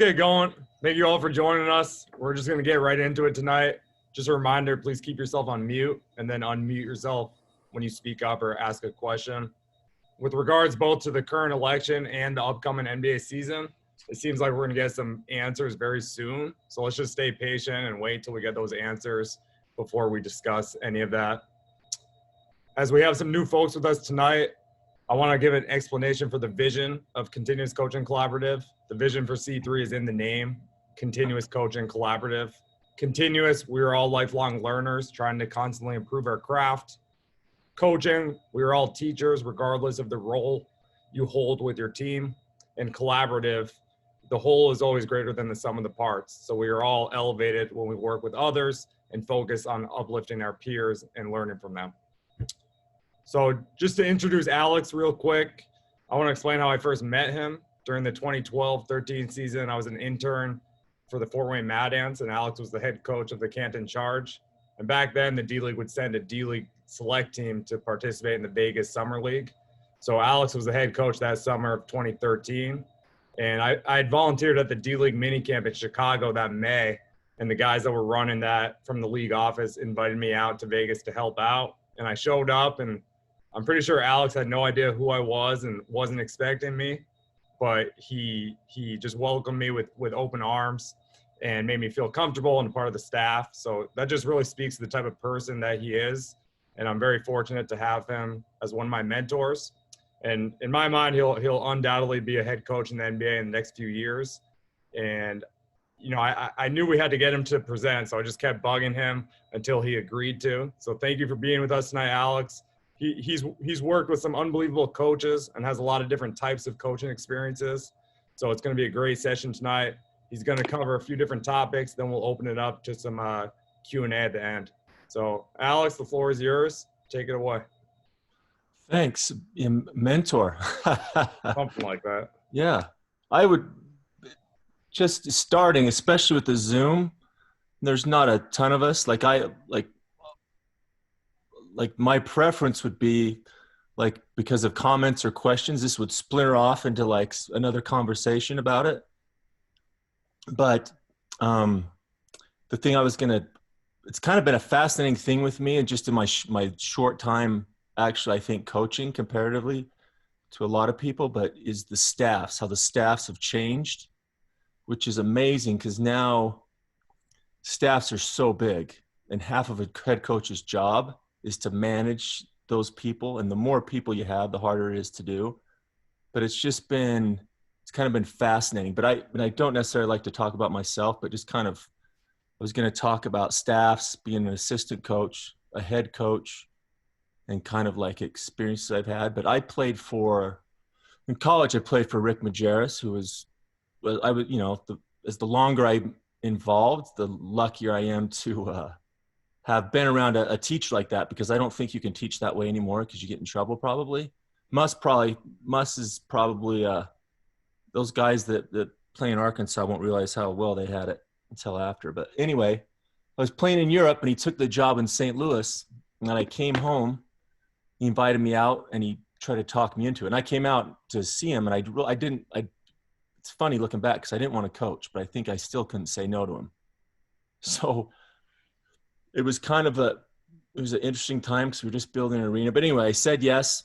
Get going. Thank you all for joining us. We're just going to get right into it tonight. Just a reminder, please keep yourself on mute and then unmute yourself when you speak up or ask a question. With regards both to the current election and the upcoming NBA season, it seems like we're going to get some answers very soon. So let's just stay patient and wait till we get those answers before we discuss any of that. As we have some new folks with us tonight, I want to give an explanation for the vision of Continuous Coaching Collaborative. The vision for C3 is in the name, Continuous Coaching Collaborative. Continuous, we are all lifelong learners trying to constantly improve our craft. Coaching, we are all teachers regardless of the role you hold with your team. And collaborative, the whole is always greater than the sum of the parts. So we are all elevated when we work with others and focus on uplifting our peers and learning from them. So just to introduce Alex real quick, I want to explain how I first met him. During the 2012-13 season, I was an intern for the Fort Wayne Mad Ants, and Alex was the head coach of the Canton Charge. And back then, the D-League would send a D-League select team to participate in the Vegas Summer League. So Alex was the head coach that summer of 2013. And I had volunteered at the D-League minicamp in Chicago that May, and the guys that were running that from the league office invited me out to Vegas to help out. And I showed up, and I'm pretty sure Alex had no idea who I was and wasn't expecting me, but he just welcomed me with open arms and made me feel comfortable and part of the staff. So that just really speaks to the type of person that he is. And I'm very fortunate to have him as one of my mentors. And in my mind, he'll undoubtedly be a head coach in the NBA in the next few years. And, you know, I knew we had to get him to present, so I just kept bugging him until he agreed to. So thank you for being with us tonight, Alex. He's worked with some unbelievable coaches and has a lot of different types of coaching experiences. So it's going to be a great session tonight. He's going to cover a few different topics. Then we'll open it up to some Q&A at the end. So Alex, the floor is yours. Take it away. Thanks, mentor. Something like that. Yeah, I would just starting, especially with the Zoom. There's not a ton of us. Like my preference would be, like, because of comments or questions, this would splinter off into like another conversation about it. But the thing it's kind of been a fascinating thing with me, and just in my short time, actually, I think coaching comparatively to a lot of people, but is the staffs, how the staffs have changed, which is amazing because now staffs are so big, and half of a head coach's job is to manage those people. And the more people you have, the harder it is to do. But it's kind of been fascinating. But I don't necessarily like to talk about myself, but just kind of, I was going to talk about staffs, being an assistant coach, a head coach, and kind of like experiences I've had. But in college, I played for Rick Majerus, who was, as the longer I'm involved, the luckier I am to have been around a teacher like that, because I don't think you can teach that way anymore because you get in trouble probably. Muss is probably those guys that play in Arkansas won't realize how well they had it until after. But anyway, I was playing in Europe and he took the job in St. Louis, and then I came home. He invited me out and he tried to talk me into it. And I came out to see him, and it's funny looking back because I didn't want to coach, but I think I still couldn't say no to him. So it was it was an interesting time because we were just building an arena. But anyway, I said yes,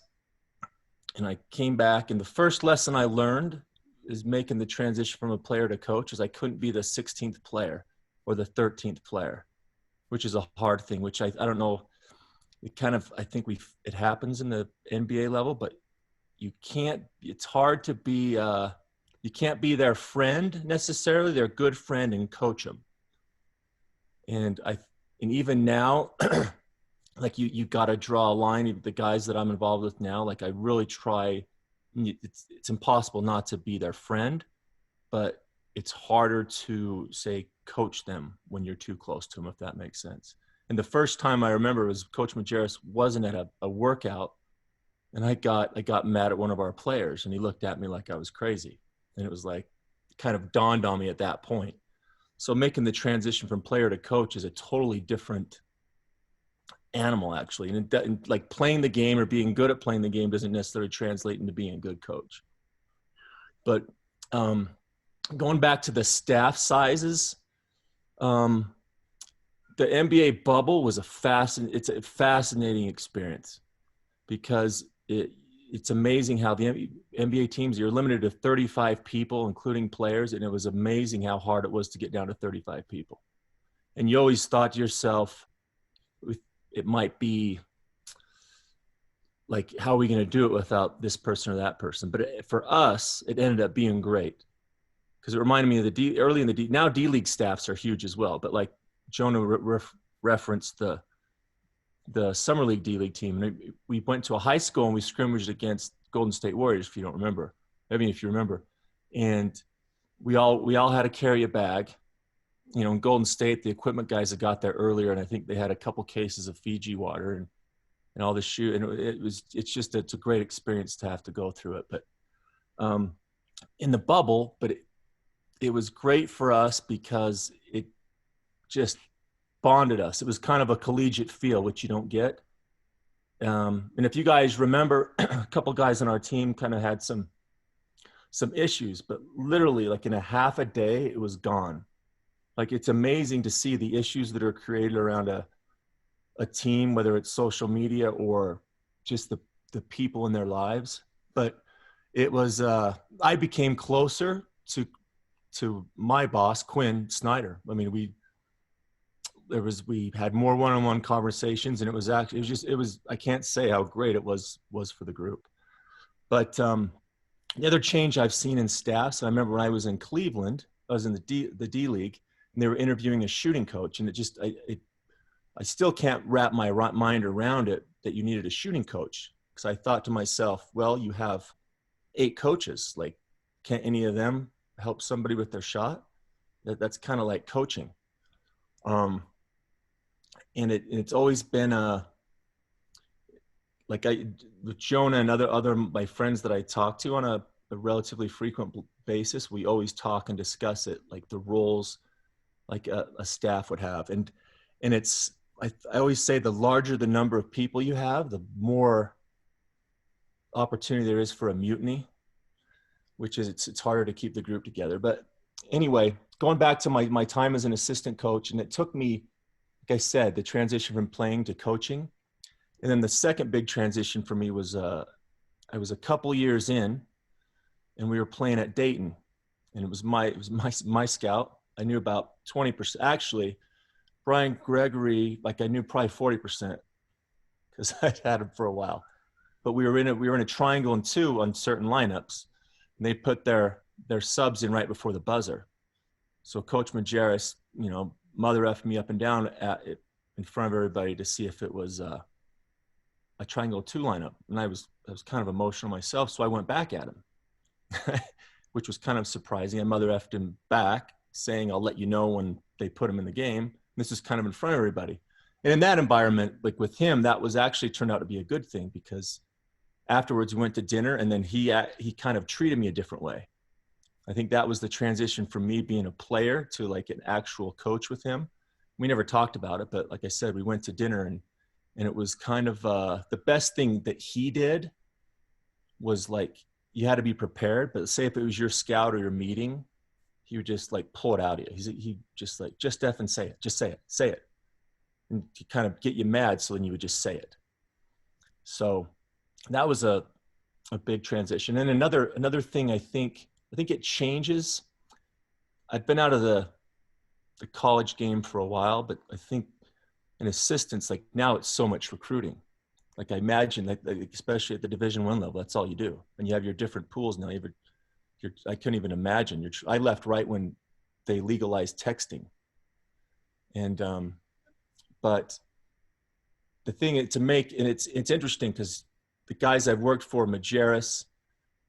and I came back. And the first lesson I learned is making the transition from a player to coach is I couldn't be the 16th player or the 13th player, which is a hard thing, which I don't know. I think it happens in the NBA level, but it's hard to be, you can't be their friend necessarily, their good friend, and coach them. And even now, like you got to draw a line. The guys that I'm involved with now, like I really try. It's impossible not to be their friend, but it's harder to say coach them when you're too close to them, if that makes sense. And the first time I remember was Coach Majerus wasn't at a workout, and I got mad at one of our players, and he looked at me like I was crazy, and it was like kind of dawned on me at that point. So making the transition from player to coach is a totally different animal, actually. And like playing the game or being good at playing the game doesn't necessarily translate into being a good coach. But going back to the staff sizes, the NBA bubble was it's a fascinating experience because it's amazing how the NBA teams, you're limited to 35 people, including players. And it was amazing how hard it was to get down to 35 people. And you always thought to yourself, it might be like, how are we going to do it without this person or that person? But for us, it ended up being great because it reminded me of early in the now D-League staffs are huge as well. But like Jonah referenced the Summer League D-League team. And we went to a high school and we scrimmaged against Golden State Warriors, if you don't remember. I mean, if you remember. And we all had to carry a bag. You know, in Golden State, the equipment guys had got there earlier, and I think they had a couple cases of Fiji water and all the shoe. And it's a great experience to have to go through it. But in the bubble, but it was great for us because it just bonded us. It was kind of a collegiate feel, which you don't get. And if you guys remember, a couple guys on our team kind of had some issues, but literally like in a half a day, it was gone. Like, it's amazing to see the issues that are created around a team, whether it's social media or just the people in their lives. But it was, I became closer to my boss, Quinn Snyder. I mean, we had more one-on-one conversations, and it was I can't say how great it was for the group. But the other change I've seen in staffs, I remember when I was in Cleveland, I was in the D League, and they were interviewing a shooting coach, and I still can't wrap my mind around it that you needed a shooting coach, because I thought to myself, well, you have 8 coaches, like, can't any of them help somebody with their shot? That's kind of like coaching. And it's always been with Jonah and other my friends that I talk to on a relatively frequent basis, we always talk and discuss it, like the roles like a staff would have. And it's, I always say, the larger the number of people you have, the more opportunity there is for a mutiny, which is it's harder to keep the group together. But anyway, going back to my time as an assistant coach, and it took me, like I said, the transition from playing to coaching. And then the second big transition for me was I was a couple years in, and we were playing at Dayton, and it was my scout. I knew about 20%. Actually, Brian Gregory, like, I knew probably 40% because I'd had him for a while. But we were in a triangle and 2 on certain lineups, and they put their subs in right before the buzzer. So Coach Majerus, you know, mother effed me up and down in front of everybody to see if it was a triangle 2 lineup. And I was kind of emotional myself, so I went back at him, which was kind of surprising. I mother effed him back, saying, I'll let you know when they put him in the game. This is kind of in front of everybody. And in that environment, like with him, that was actually turned out to be a good thing, because afterwards we went to dinner, and then he kind of treated me a different way. I think that was the transition from me being a player to like an actual coach with him. We never talked about it, but like I said, we went to dinner, and it was kind of the best thing that he did was, like, you had to be prepared, but say if it was your scout or your meeting, he would just like pull it out of you. He just like, just effing say it. Just say it. And to kind of get you mad, so then you would just say it. So that was a big transition. And another thing, I think it changes. I've been out of the college game for a while, but I think in assistants, like, now it's so much recruiting. Like, I imagine that, especially at the Division I level, that's all you do. And you have your different pools now. I couldn't even imagine. I left right when they legalized texting. And, but the thing and it's interesting because the guys I've worked for, Majerus,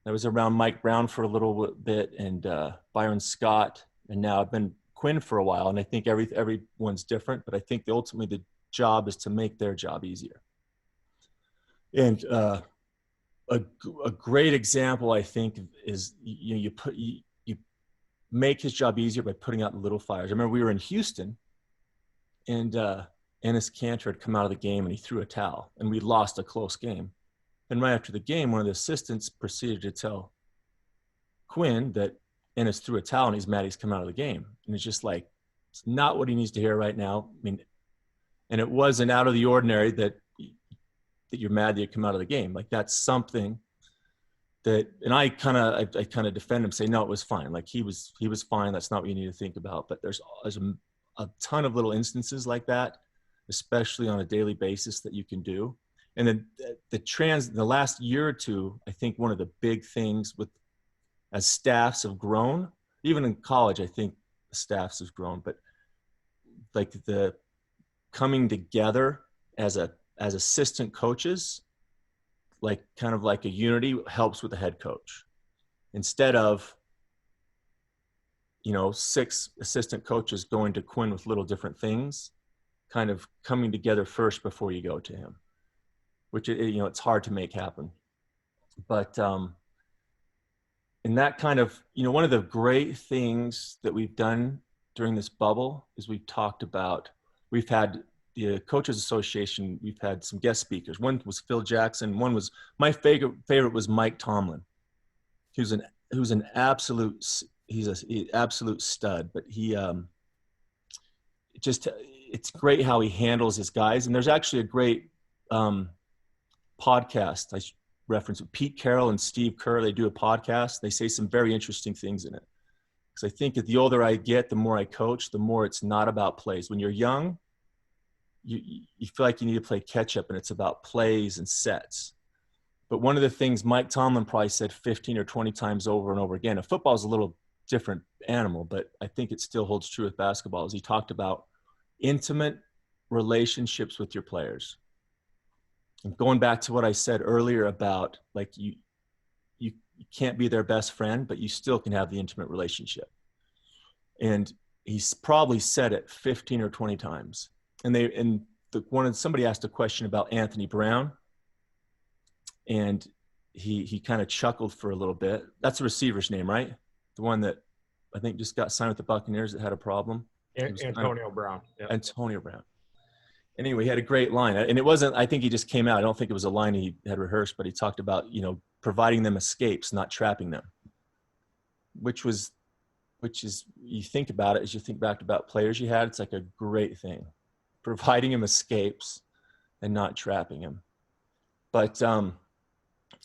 I was around Mike Brown for a little bit, and Byron Scott, and now I've been Quinn for a while. And I think everyone's different, but I think ultimately the job is to make their job easier. And a great example, I think, is you make his job easier by putting out the little fires. I remember we were in Houston, and Ennis Cantor had come out of the game, and he threw a towel, and we lost a close game. And right after the game, one of the assistants proceeded to tell Quinn that and it's through a towel, and he's mad he's come out of the game. And it's just like, it's not what he needs to hear right now. I mean, and it wasn't out of the ordinary that you're mad that you come out of the game. Like, that's something that, and I kind of defend him, say, no, it was fine. Like, he was fine. That's not what you need to think about. But there's a ton of little instances like that, especially on a daily basis, that you can do. And then the last year or two, I think one of the big things as staffs have grown, even in college, I think the staffs have grown, but like the coming together as assistant coaches, like kind of like a unity, helps with the head coach. Instead of, 6 assistant coaches going to Quinn with little different things, kind of coming together first before you go to him, which, it's hard to make happen. But, and that kind of, one of the great things that we've done during this bubble is we've had the Coaches Association, we've had some guest speakers. One was Phil Jackson. One was, my favorite was Mike Tomlin. Who's an absolute stud, but it's great how he handles his guys. And there's actually a great podcast I reference with Pete Carroll and Steve Kerr. They do a podcast. They say some very interesting things in it. Because I think that the older I get, the more I coach, the more it's not about plays. When you're young, you feel like you need to play catch up, and it's about plays and sets. But one of the things Mike Tomlin probably said 15 or 20 times over and over again, and football is a little different animal, but I think it still holds true with basketball, is he talked about intimate relationships with your players. And going back to what I said earlier about, like, you can't be their best friend, but you still can have the intimate relationship. And he's probably said it 15 or 20 times. And somebody asked a question about Anthony Brown, and he kind of chuckled for a little bit. That's the receiver's name, right? The one that I think just got signed with the Buccaneers that had a problem. Antonio Brown. Yep. Antonio Brown. Anyway, he had a great line, and it wasn't, I think he just came out. I don't think it was a line he had rehearsed, but he talked about, providing them escapes, not trapping them, which is, you think about it, as you think back about players you had, it's like a great thing, providing him escapes and not trapping him. But I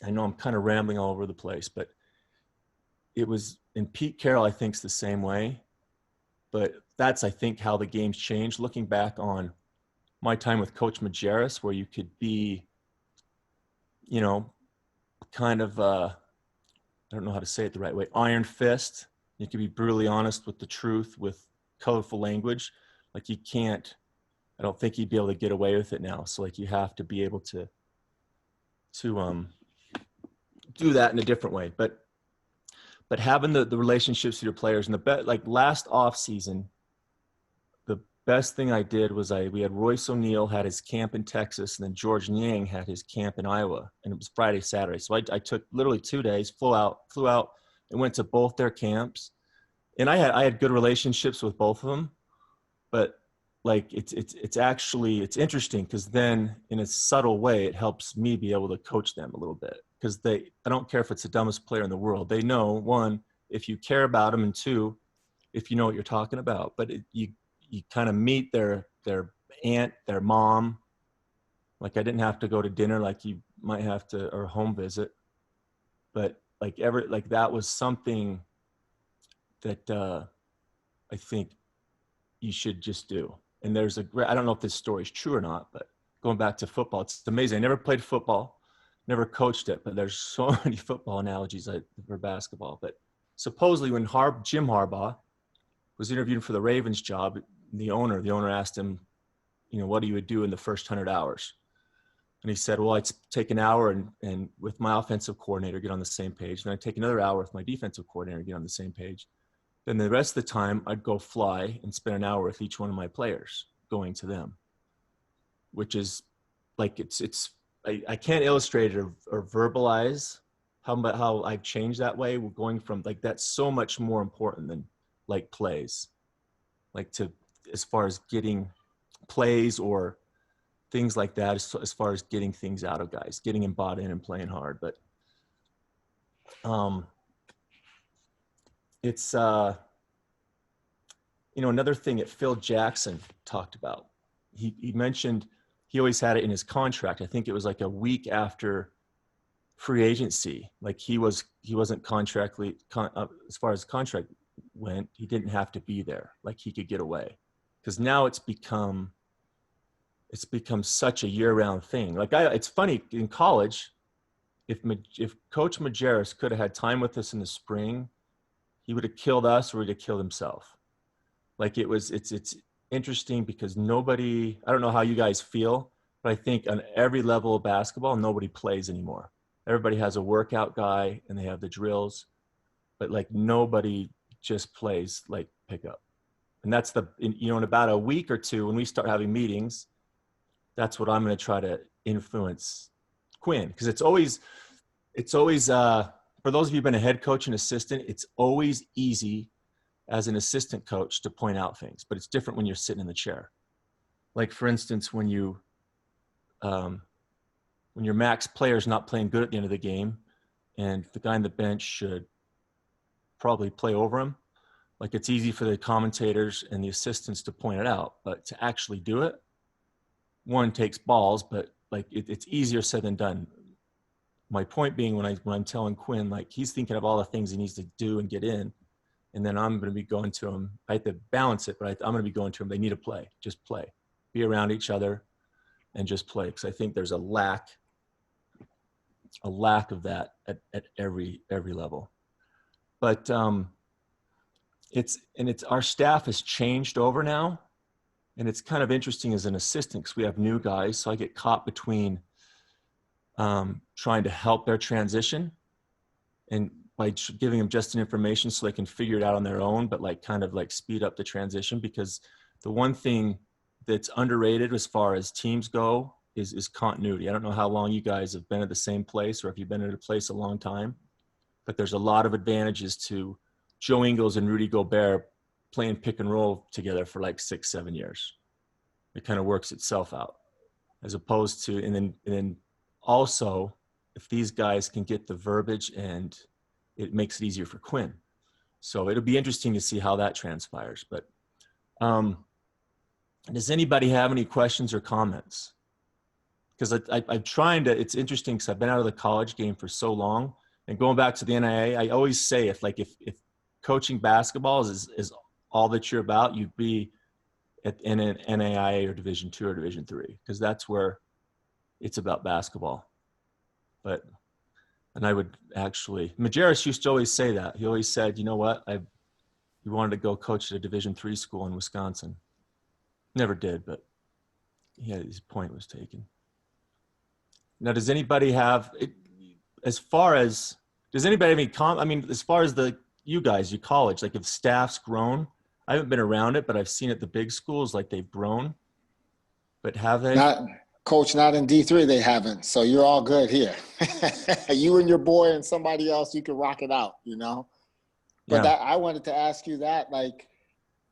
know I'm kind of rambling all over the place, but it was, and Pete Carroll, I think, is the same way. But that's, I think, how the game's changed. Looking back on my time with Coach Majerus, where you could be, kind of, I don't know how to say it the right way, iron fist. You could be brutally honest with the truth, with colorful language. Like, you can't, I don't think you'd be able to get away with it now. So, like, you have to be able to do that in a different way. But having the relationships with your players, and like last off season, the best thing I did was we had Royce O'Neal had his camp in Texas, and then George Niang had his camp in Iowa, and it was Friday, Saturday. So I took literally 2 days, flew out and went to both their camps. And I had good relationships with both of them, but like it's interesting, because then in a subtle way, it helps me be able to coach them a little bit, because I don't care if it's the dumbest player in the world. They know, one, if you care about them, and two, if you know what you're talking about. But you kind of meet their aunt, their mom. Like, I didn't have to go to dinner like you might have to, or home visit, but like that was something that I think you should just do. And there's I don't know if this story is true or not, but going back to football, it's amazing. I never played football, never coached it, but there's so many football analogies for basketball. But supposedly when Jim Harbaugh was interviewed for the Ravens job, the owner asked him, what he would do in the first 100 hours. And he said, well, I'd take an hour and with my offensive coordinator, get on the same page. Then I'd take another hour with my defensive coordinator, get on the same page. Then the rest of the time, I'd go fly and spend an hour with each one of my players, going to them, which is like, I can't illustrate it or verbalize how I've changed that way. We're going from, like, that's so much more important than like plays, like as far as getting plays or things like that, as far as getting things out of guys, getting them bought in and playing hard. But it's, another thing that Phil Jackson talked about, he mentioned he always had it in his contract. I think it was like a week after free agency. Like he wasn't contractually, as far as the contract went, he didn't have to be there. Like he could get away. Because now it's become such a year-round thing. Like it's funny in college, if Coach Majerus could have had time with us in the spring, he would have killed us or he'd have killed himself. Like it's interesting because I don't know how you guys feel, but I think on every level of basketball, nobody plays anymore. Everybody has a workout guy and they have the drills, but like nobody just plays like pickup. And that's in about a week or two, when we start having meetings, that's what I'm going to try to influence Quinn. Because it's always, for those of you who've been a head coach and assistant, it's always easy as an assistant coach to point out things, but it's different when you're sitting in the chair. Like for instance, when your max player is not playing good at the end of the game and the guy on the bench should probably play over him, like it's easy for the commentators and the assistants to point it out, but to actually do it, one takes balls, but like it's easier said than done. My point being, when I'm telling Quinn, like he's thinking of all the things he needs to do and get in, and then I'm going to be going to him. I have to balance it, but I'm going to be going to him. They need to play, just play, be around each other, and just play. Because I think there's a lack of that at every level. But our staff has changed over now, and it's kind of interesting as an assistant because we have new guys, so I get caught between trying to help their transition and by giving them just an information so they can figure it out on their own, but like kind of like speed up the transition. Because the one thing that's underrated as far as teams go is continuity. I don't know how long you guys have been at the same place or if you've been at a place a long time, but there's a lot of advantages to Joe Ingles and Rudy Gobert playing pick and roll together for like 6-7 years. It kind of works itself out, as opposed to, and then also if these guys can get the verbiage, and it makes it easier for Quinn. So it'll be interesting to see how that transpires. But does anybody have any questions or comments? Because I'm trying to, it's interesting because I've been out of the college game for so long, and going back to the NAIA, I always say if coaching basketball is all that you're about, you'd be in an NAIA or Division II or Division III, because that's where it's about basketball. And I would actually, Majerus used to always say that. He always said, you know what, he wanted to go coach at a Division III school in Wisconsin. Never did, but his point was taken. Now, does anybody have, as far as you guys, you college, like if staff's grown, I haven't been around it, but I've seen it at the big schools, like they've grown. But have they? Not in D3, they haven't. So you're all good here. You and your boy and somebody else, you can rock it out, But Yeah. I wanted to ask you that, like,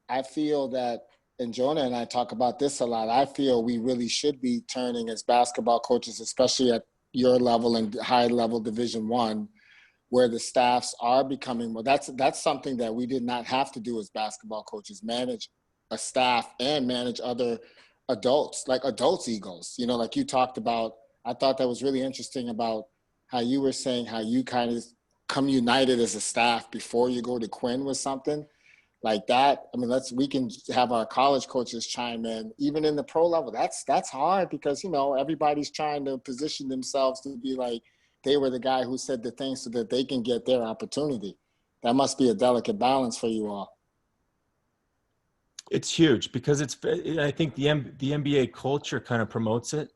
I feel that, and Jonah and I talk about this a lot, I feel we really should be turning as basketball coaches, especially at your level and high level Division I, where the staffs are becoming more. That's something that we did not have to do as basketball coaches, manage a staff and manage other adults, like adults egos, like you talked about. I thought that was really interesting about how you were saying how you kind of come united as a staff before you go to Quinn with something like that. I mean, we can have our college coaches chime in, even in the pro level. That's hard because, everybody's trying to position themselves to be like they were the guy who said the thing so that they can get their opportunity. That must be a delicate balance for you all. It's huge because I think the NBA culture kind of promotes it,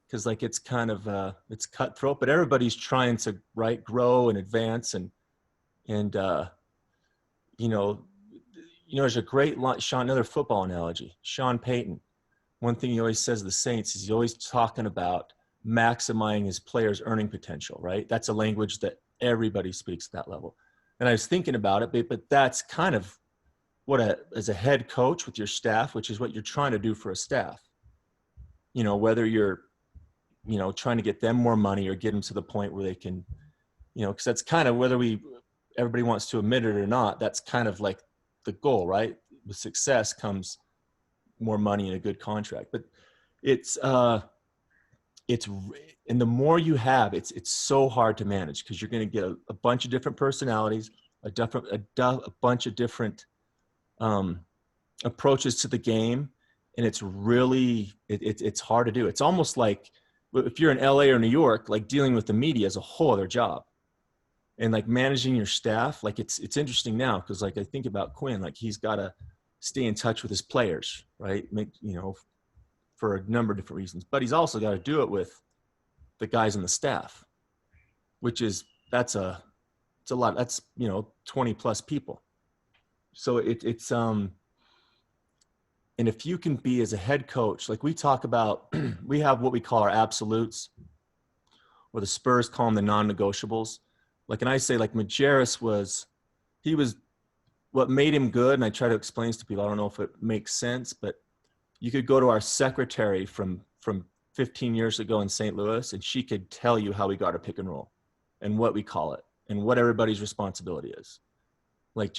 because like it's kind of it's cutthroat, but everybody's trying to grow and advance and there's a great line, another football analogy, Sean Payton. One thing he always says to the Saints is he's always talking about maximizing his players' earning potential, right? That's a language that everybody speaks at that level. And I was thinking about it, but that's kind of as a head coach with your staff, which is what you're trying to do for a staff, whether you're, trying to get them more money or get them to the point where they can, because that's kind of everybody wants to admit it or not, that's kind of like the goal, right? With success comes more money and a good contract. But it's and the more you have, it's so hard to manage, because you're going to get a bunch of different personalities, a bunch of different approaches to the game, and it's really it's hard to do. It's almost like if you're in LA or New York, like dealing with the media is a whole other job, and like managing your staff. Like it's interesting now, because like I think about Quinn, like he's got to stay in touch with his players, right? For a number of different reasons, but he's also got to do it with the guys on the staff, which is it's a lot. That's 20 plus people. So it's and if you can be, as a head coach, like we talk about, we have what we call our absolutes, or the Spurs call them the non-negotiables. Like, and I say, like, Majerus was what made him good. And I try to explain this to people. I don't know if it makes sense, but you could go to our secretary from 15 years ago in St. Louis, and she could tell you how we got a pick and roll and what we call it and what everybody's responsibility is. Like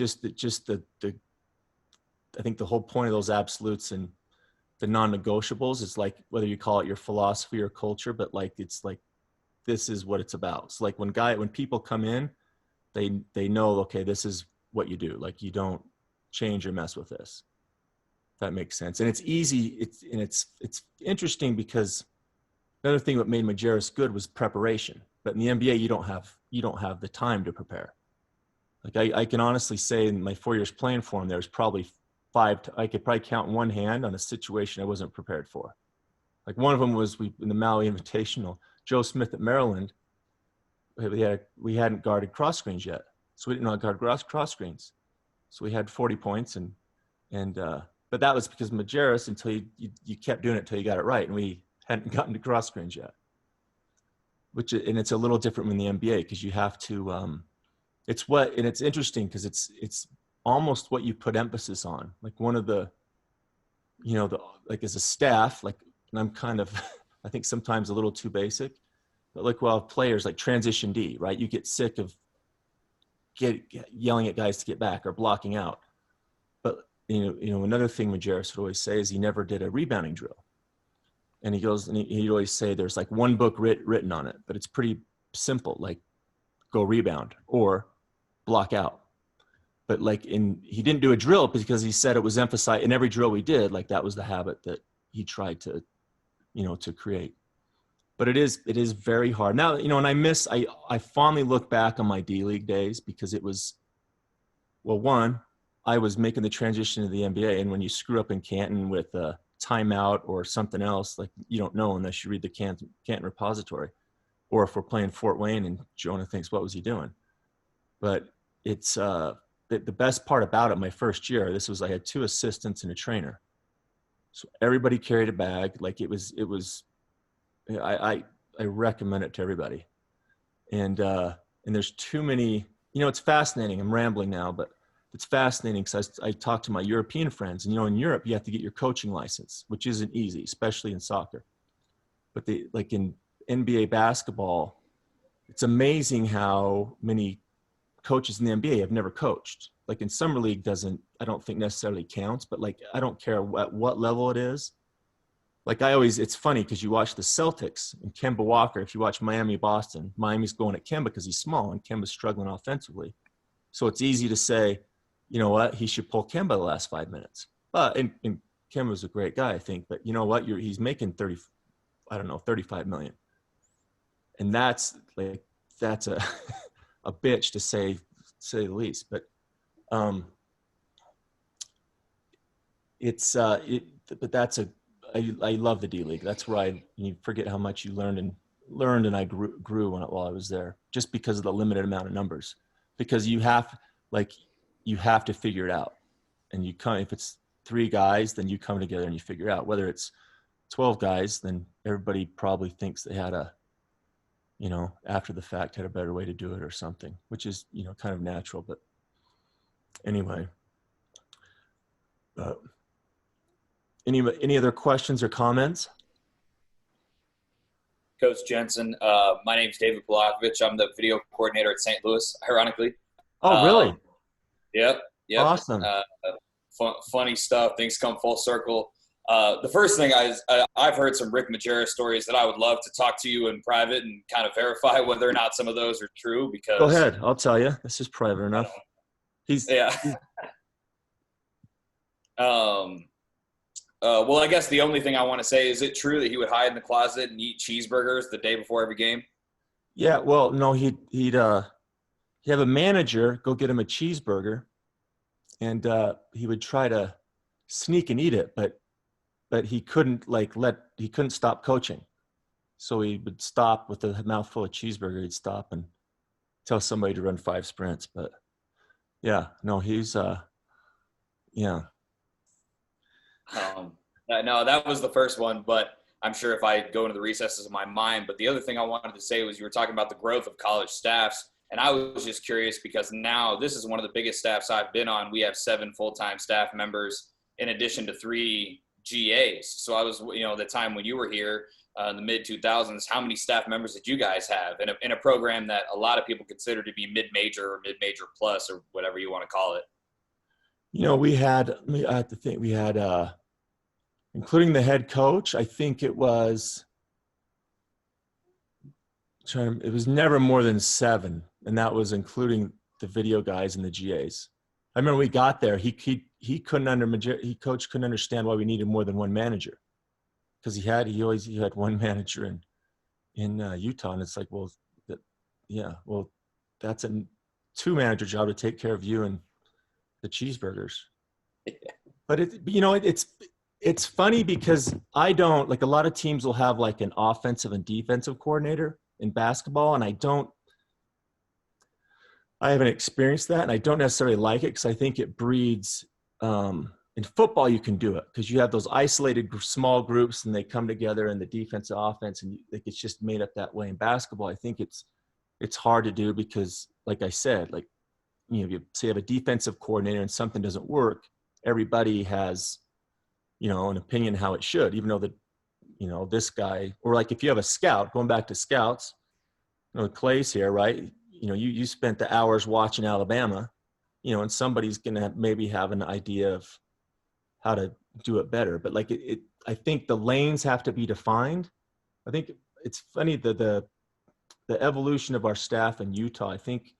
I think the whole point of those absolutes and the non-negotiables is like, whether you call it your philosophy or culture, but like, it's like, this is what it's about. So like when people come in, they know, okay, this is what you do. Like, you don't change or mess with this. If that makes sense. And it's easy. It's interesting, because another thing that made Majerus good was preparation. But in the NBA, you don't have the time to prepare. Like I can honestly say, in my 4 years playing for him, there's probably I could probably count in one hand on a situation I wasn't prepared for. Like one of them was in the Maui Invitational, Joe Smith at Maryland. We hadn't guarded cross screens yet, so we didn't know how to guard cross screens. So we had 40 points, but that was because Majerus, until you kept doing it until you got it right, and we hadn't gotten to cross screens yet. And it's a little different in the NBA, because you have to. It's interesting, because it's almost what you put emphasis on. Like one of the, like as a staff, like, and I'm kind of, I think sometimes a little too basic, but like, well, players like transition D, right? You get sick of yelling at guys to get back or blocking out. But, another thing Majerus would always say is he never did a rebounding drill. And he goes, and he'd always say there's like one book written on it, but it's pretty simple, like go rebound or block out. But like he didn't do a drill, because he said it was emphasized in every drill we did. Like that was the habit that he tried to, to create. But it is very hard now, and I fondly look back on my D-League days, because it was, well, one, I was making the transition to the NBA. And when you screw up in Canton with a timeout or something else, like you don't know unless you read the Canton repository, or if we're playing Fort Wayne and Jonah thinks, what was he doing? But it's, the best part about it, my first year, I had 2 assistants and a trainer. So everybody carried a bag. Like it was, I recommend it to everybody. And there's too many, it's fascinating. I'm rambling now, but it's fascinating, because I talk to my European friends, and, in Europe, you have to get your coaching license, which isn't easy, especially in soccer. But like in NBA basketball, it's amazing how many coaches in the NBA have never coached. Like in summer league I don't think necessarily counts, but like, I don't care at what level it is. Like it's funny, because you watch the Celtics and Kemba Walker. If you watch Miami, Boston, Miami's going at Kemba because he's small and Kemba's struggling offensively. So it's easy to say, you know what, he should pull Kemba the last 5 minutes. But and Kemba's a great guy, I think, but you know what, he's making 35 million. And that's a a bitch, to say the least. But I love the D League. That's where you forget how much you learned, and I grew while I was there, just because of the limited amount of numbers. Because you have to figure it out, and if it's 3 guys, then you come together and you figure it out. Whether it's 12 guys, then everybody probably thinks they had after the fact had a better way to do it or something, which is, kind of natural. But anyway, any other questions or comments? Coach Jensen, my name's David Balakovich. I'm the video coordinator at St. Louis, ironically. Oh, really? Yep. Awesome. Funny stuff. Things come full circle. The first thing I've heard some Rick Majerus stories that I would love to talk to you in private and kind of verify whether or not some of those are true. Because go ahead, I'll tell you. This is private enough. Yeah. Well, I guess the only thing I want to say is it true that he would hide in the closet and eat cheeseburgers the day before every game? Yeah. Well, no, he'd have a manager go get him a cheeseburger, and he would try to sneak and eat it, but he couldn't he couldn't stop coaching. So he would stop with a mouthful of cheeseburger. He'd stop and tell somebody to run 5 sprints. But yeah, no, he's yeah. No, that was the first one, but I'm sure if I go into the recesses of my mind. But the other thing I wanted to say was you were talking about the growth of college staffs. And I was just curious because now this is one of the biggest staffs I've been on. We have 7 full-time staff members in addition to 3 GAs. So I was, the time when you were here in the mid-2000s, how many staff members did you guys have in a program that a lot of people consider to be mid-major or mid-major plus or whatever you want to call it? We had, I have to think, we had, including the head coach, I think it was never more than 7. And that was including the video guys and the GAs. I remember we got there, coach couldn't understand why we needed more than 1 manager. Because he had 1 manager in Utah. And it's like, that's a 2 manager job to take care of you and the cheeseburgers. But it's funny because I don't, like, a lot of teams will have like an offensive and defensive coordinator in basketball. And I haven't experienced that. And I don't necessarily like it because I think it breeds, in football, you can do it because you have those isolated small groups and they come together in the defense, offense, and it's just made up that way. In basketball, I think it's hard to do because, like I said, like, you say you have a defensive coordinator and something doesn't work, everybody has, an opinion how it should, even though this guy, or like if you have a scout, going back to scouts, Clay's here, right? You spent the hours watching Alabama, and somebody's going to maybe have an idea of how to do it better. But like I think the lanes have to be defined. I think it's funny the evolution of our staff in Utah. I think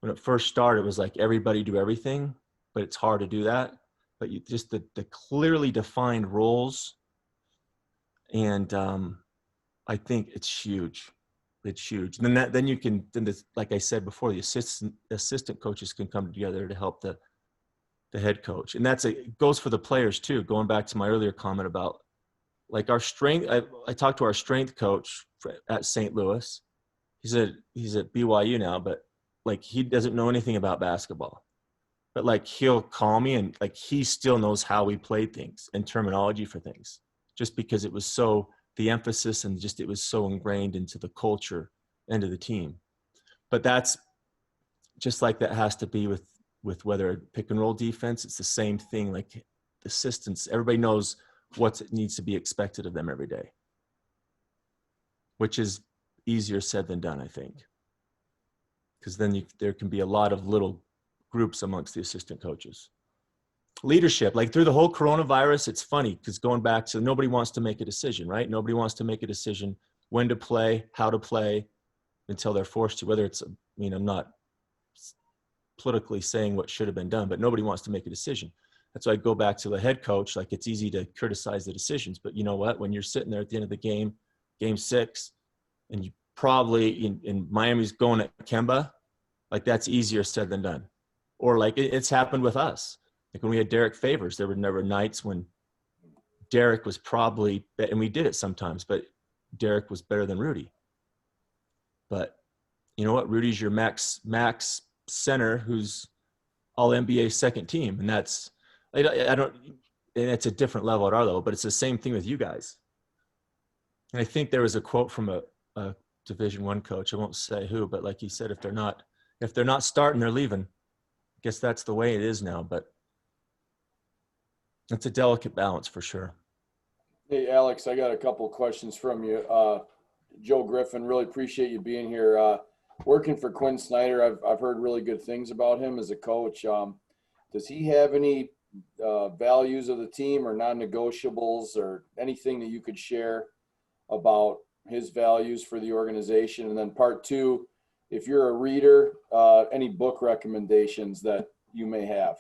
when it first started, it was like everybody do everything, but it's hard to do that. But you just the clearly defined roles, and I think it's huge. It's huge. And then like I said before, the assistant coaches can come together to help the head coach. And it goes for the players too. Going back to my earlier comment about like our strength. I talked to our strength coach at St. Louis. He's at BYU now, but like he doesn't know anything about basketball. But like he'll call me and like he still knows how we play things and terminology for things, just because it was so the emphasis and just it was so ingrained into the culture and to the team. But that's just like that has to be with whether a pick and roll defense, it's the same thing. Like assistants, everybody knows what needs to be expected of them every day, which is easier said than done, I think. Because then there can be a lot of little groups amongst the assistant coaches. Leadership, like through the whole coronavirus, it's funny because going back to nobody wants to make a decision, right? Nobody wants to make a decision when to play, how to play until they're forced to, whether it's, I'm not politically saying what should have been done, but nobody wants to make a decision. That's why I go back to the head coach. Like it's easy to criticize the decisions, but you know what? When you're sitting there at the end of the game 6, and you probably in Miami's going at Kemba, like that's easier said than done. Or like it's happened with us. Like when we had Derek Favors, there were never nights when Derek was probably, and we did it sometimes, but Derek was better than Rudy. But you know what? Rudy's your max center who's all NBA second team. And that's, I don't, and it's a different level at our level, but it's the same thing with you guys. And I think there was a quote from a Division I coach. I won't say who, but like he said, if they're not starting, they're leaving. I guess that's the way it is now, but it's a delicate balance for sure. Hey, Alex, I got a couple of questions from you. Joe Griffin, really appreciate you being here. working for Quinn Snyder, I've heard really good things about him as a coach. Does he have any values of the team or non-negotiables or anything that you could share about his values for the organization? And then part two, if you're a reader, any book recommendations that you may have?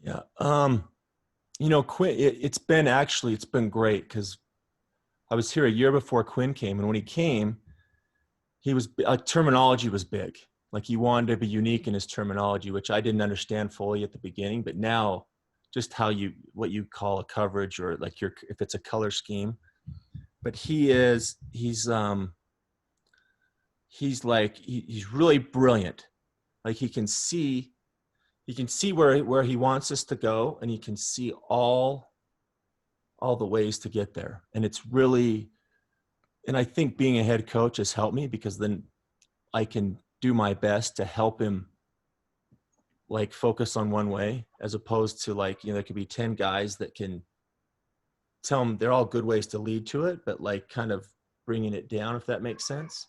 Yeah. Quinn, it's been great because I was here a year before Quinn came. And when he came, terminology was big. Like he wanted to be unique in his terminology, which I didn't understand fully at the beginning, but now just what you call a coverage or like if it's a color scheme, but he's really brilliant. Like he can see where he wants us to go, and he can see all the ways to get there. And it's really, and I think being a head coach has helped me because then I can do my best to help him like focus on one way, as opposed to like, there could be 10 guys that can tell him they're all good ways to lead to it, but like kind of bringing it down, if that makes sense.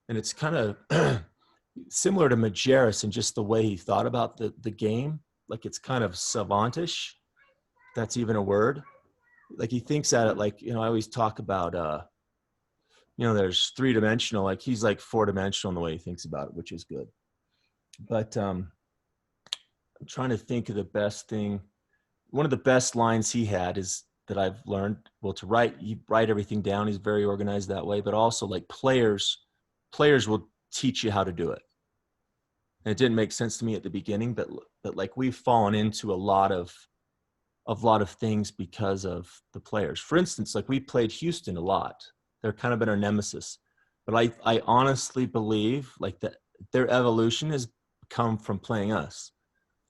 And it's kind of similar to Majerus and just the way he thought about the game. Like it's kind of savantish. That's even a word. Like he thinks at it like, I always talk about, there's 3-dimensional, like he's like 4-dimensional in the way he thinks about it, which is good. But I'm trying to think of the best thing. One of the best lines he had is that I've learned, to write, you write everything down. He's very organized that way, but also like players will teach you how to do it. And it didn't make sense to me at the beginning, but like we've fallen into a lot of things because of the players. For instance, like we played Houston a lot. They're kind of been our nemesis, but I honestly believe like that their evolution has come from playing us,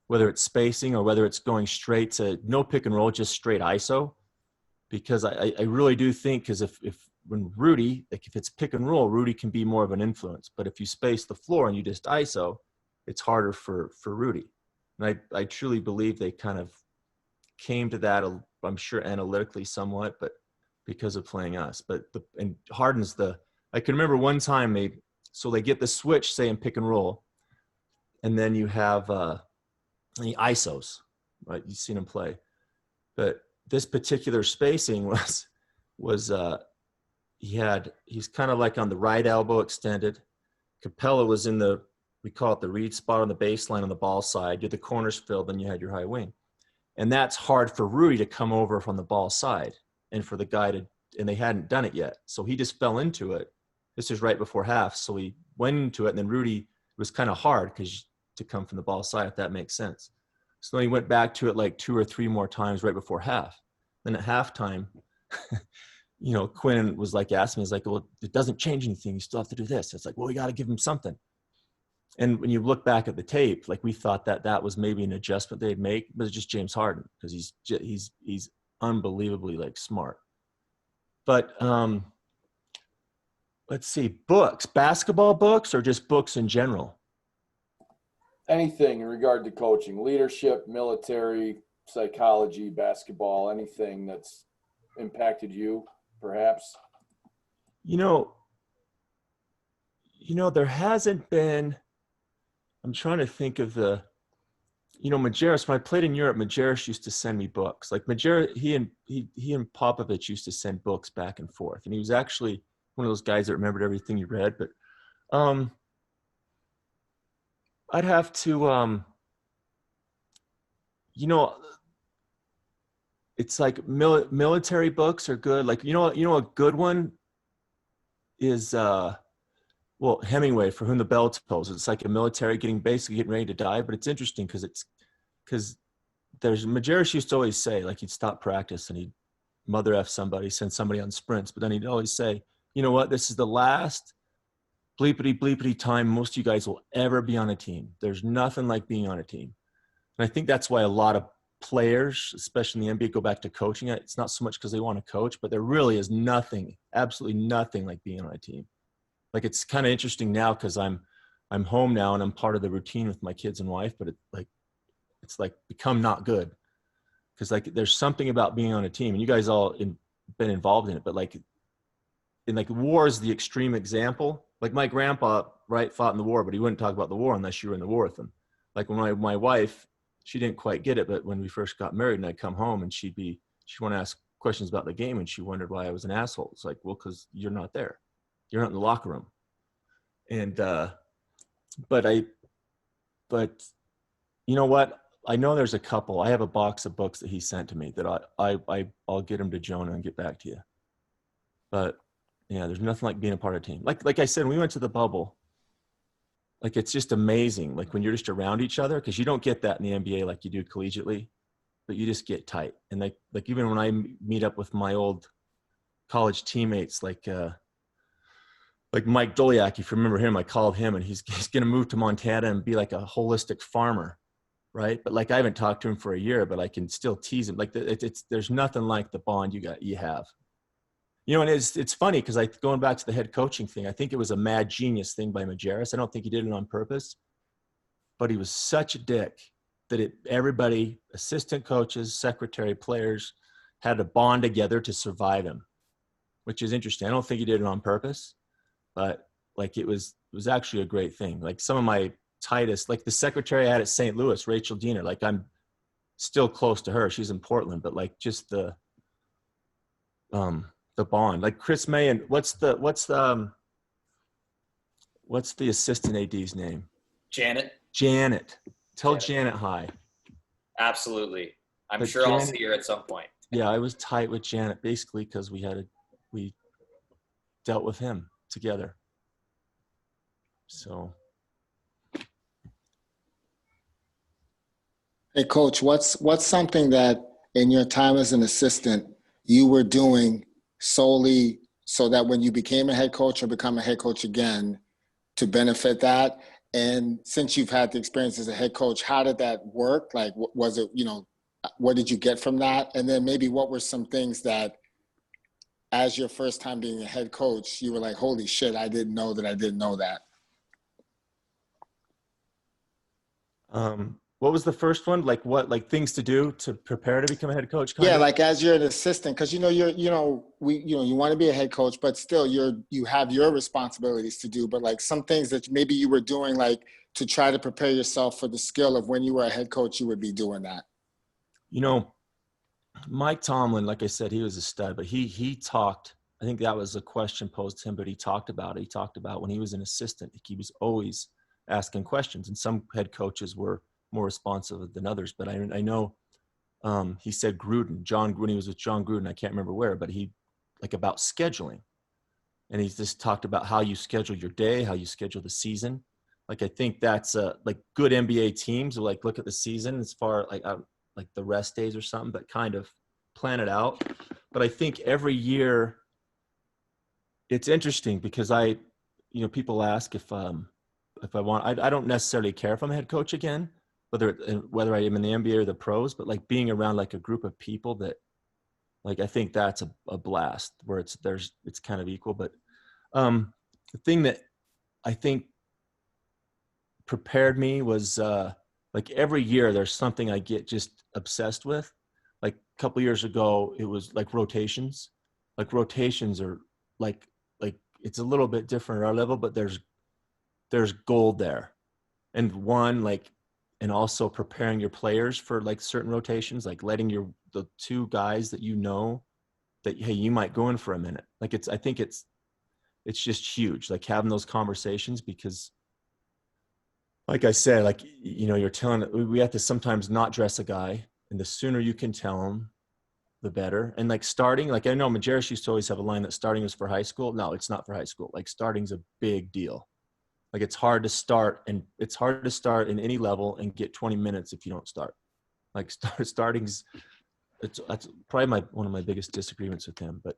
whether it's spacing or whether it's going straight to no pick and roll, just straight ISO. Because I really do think, because if when Rudy, like if it's pick and roll, Rudy can be more of an influence. But if you space the floor and you just ISO, it's harder for Rudy. And I truly believe they kind of came to that, I'm sure analytically somewhat, but because of playing us. And Harden's I can remember one time they get the switch, say in pick and roll, and then you have the ISOs, right? You've seen him play. But this particular spacing was he's kind of like on the right elbow extended. Capella was in we call it the read spot on the baseline on the ball side. You're the corners filled, then you had your high wing. And that's hard for Rudy to come over from the ball side and for the guy and they hadn't done it yet. So he just fell into it. This is right before half. So he went into it, and then Rudy was kind of hard to come from the ball side, if that makes sense. So then he went back to it like 2 or 3 more times right before half. Then at halftime, Quinn was like asking me, he's like, well, it doesn't change anything. You still have to do this. It's like, well, we got to give him something. And when you look back at the tape, like we thought that was maybe an adjustment they'd make, but it's just James Harden because he's unbelievably like smart. But let's see, books, basketball books, or just books in general? Anything in regard to coaching, leadership, military, psychology, basketball, anything that's impacted you, perhaps? There hasn't been. I'm trying to think of Majerus. When I played in Europe, Majerus used to send me books. Like Majerus, he and Popovich used to send books back and forth, and he was actually one of those guys that remembered everything he read. But I'd have to, it's like military books are good. Like a good one is Hemingway, For Whom the Bell Tolls. It's like a military getting ready to die, but it's interesting because Majerus used to always say, like, he'd stop practice and he'd mother F somebody, send somebody on sprints, but then he'd always say, you know what, this is the last bleepity time most of you guys will ever be on a team. There's nothing like being on a team. And I think that's why a lot of players, especially in the NBA, go back to coaching. It's not so much because they want to coach, but there really is nothing, absolutely nothing like being on a team. Like, it's kind of interesting now because I'm home now and I'm part of the routine with my kids and wife, but it's become not good because like there's something about being on a team, and you guys all been involved in it, but like and like war is the extreme example. Like my grandpa, right, fought in the war, but he wouldn't talk about the war unless you were in the war with him. Like when my wife, she didn't quite get it, but when we first got married and I'd come home and she'd want to ask questions about the game and she wondered why I was an asshole. It's like, well, because you're not there. You're not in the locker room. And, but you know what? I know there's a couple. I have a box of books that he sent to me that I'll get them to Jonah and get back to you. But yeah, there's nothing like being a part of a team. Like I said, when we went to the bubble, like it's just amazing. Like when you're just around each other, because you don't get that in the NBA like you do collegiately, but you just get tight. And like even when I meet up with my old college teammates, like Mike Doliak, if you remember him, I called him and he's going to move to Montana and be like a holistic farmer. Right. But like, I haven't talked to him for a year, but I can still tease him. Like there's nothing like the bond you have, you know, and it's funny because going back to the head coaching thing, I think it was a mad genius thing by Majerus. I don't think he did it on purpose, but he was such a dick that everybody, assistant coaches, secretary, players had to bond together to survive him, which is interesting. I don't think he did it on purpose, but like it was actually a great thing. Like some of my tightest, like the secretary I had at St. Louis, Rachel Diener, like I'm still close to her. She's in Portland, but like just the bond, like Chris May and what's the assistant AD's name? Janet. Tell Janet hi. Absolutely. I'm But sure I'll Janet, see her at some point. Yeah, I was tight with Janet basically because we dealt with him together. So. Hey, Coach, what's something that in your time as an assistant you were doing solely so that when you became a head coach or become a head coach again to benefit that? And since you've had the experience as a head coach, how did that work? Like, was it, you know, what did you get from that? And then maybe what were some things that as your first time being a head coach, you were like, holy shit, I didn't know that I didn't know that. What was the first one? Like what, like things to do to prepare to become a head coach? Yeah, like as you're an assistant, because you want to be a head coach, but still you have your responsibilities to do. But like some things that maybe you were doing, like to try to prepare yourself for the skill of when you were a head coach, you would be doing that. You know, Mike Tomlin, like I said, he was a stud, but he talked. I think that was a question posed to him, but he talked about it. He talked about when he was an assistant, he was always asking questions, and some head coaches were more responsive than others. But I know he said when he was with John Gruden, I can't remember where, but he like about scheduling. And he just talked about how you schedule your day, how you schedule the season. Like, I think that's like good NBA teams will like look at the season as far like the rest days or something, but kind of plan it out. But I think every year it's interesting because people ask if I want, I don't necessarily care if I'm a head coach again, whether I am in the NBA or the pros, but like being around like a group of people that like, I think that's a blast where it's kind of equal. But the thing that I think prepared me was like every year there's something I get just obsessed with. Like a couple years ago, it was like rotations. Like rotations are like it's a little bit different at our level, but there's gold there. And also preparing your players for like certain rotations, like letting the two guys that you know that, hey, you might go in for a minute. Like I think it's just huge, like having those conversations, because like I said, like, you know, you're telling, we have to sometimes not dress a guy, and the sooner you can tell him, the better. And like starting, like I know Majerus used to always have a line that starting is for high school. No, it's not for high school. Like starting's a big deal. Like it's hard to start in any level and get 20 minutes if you don't start. Like starting's, that's probably one of my biggest disagreements with him. But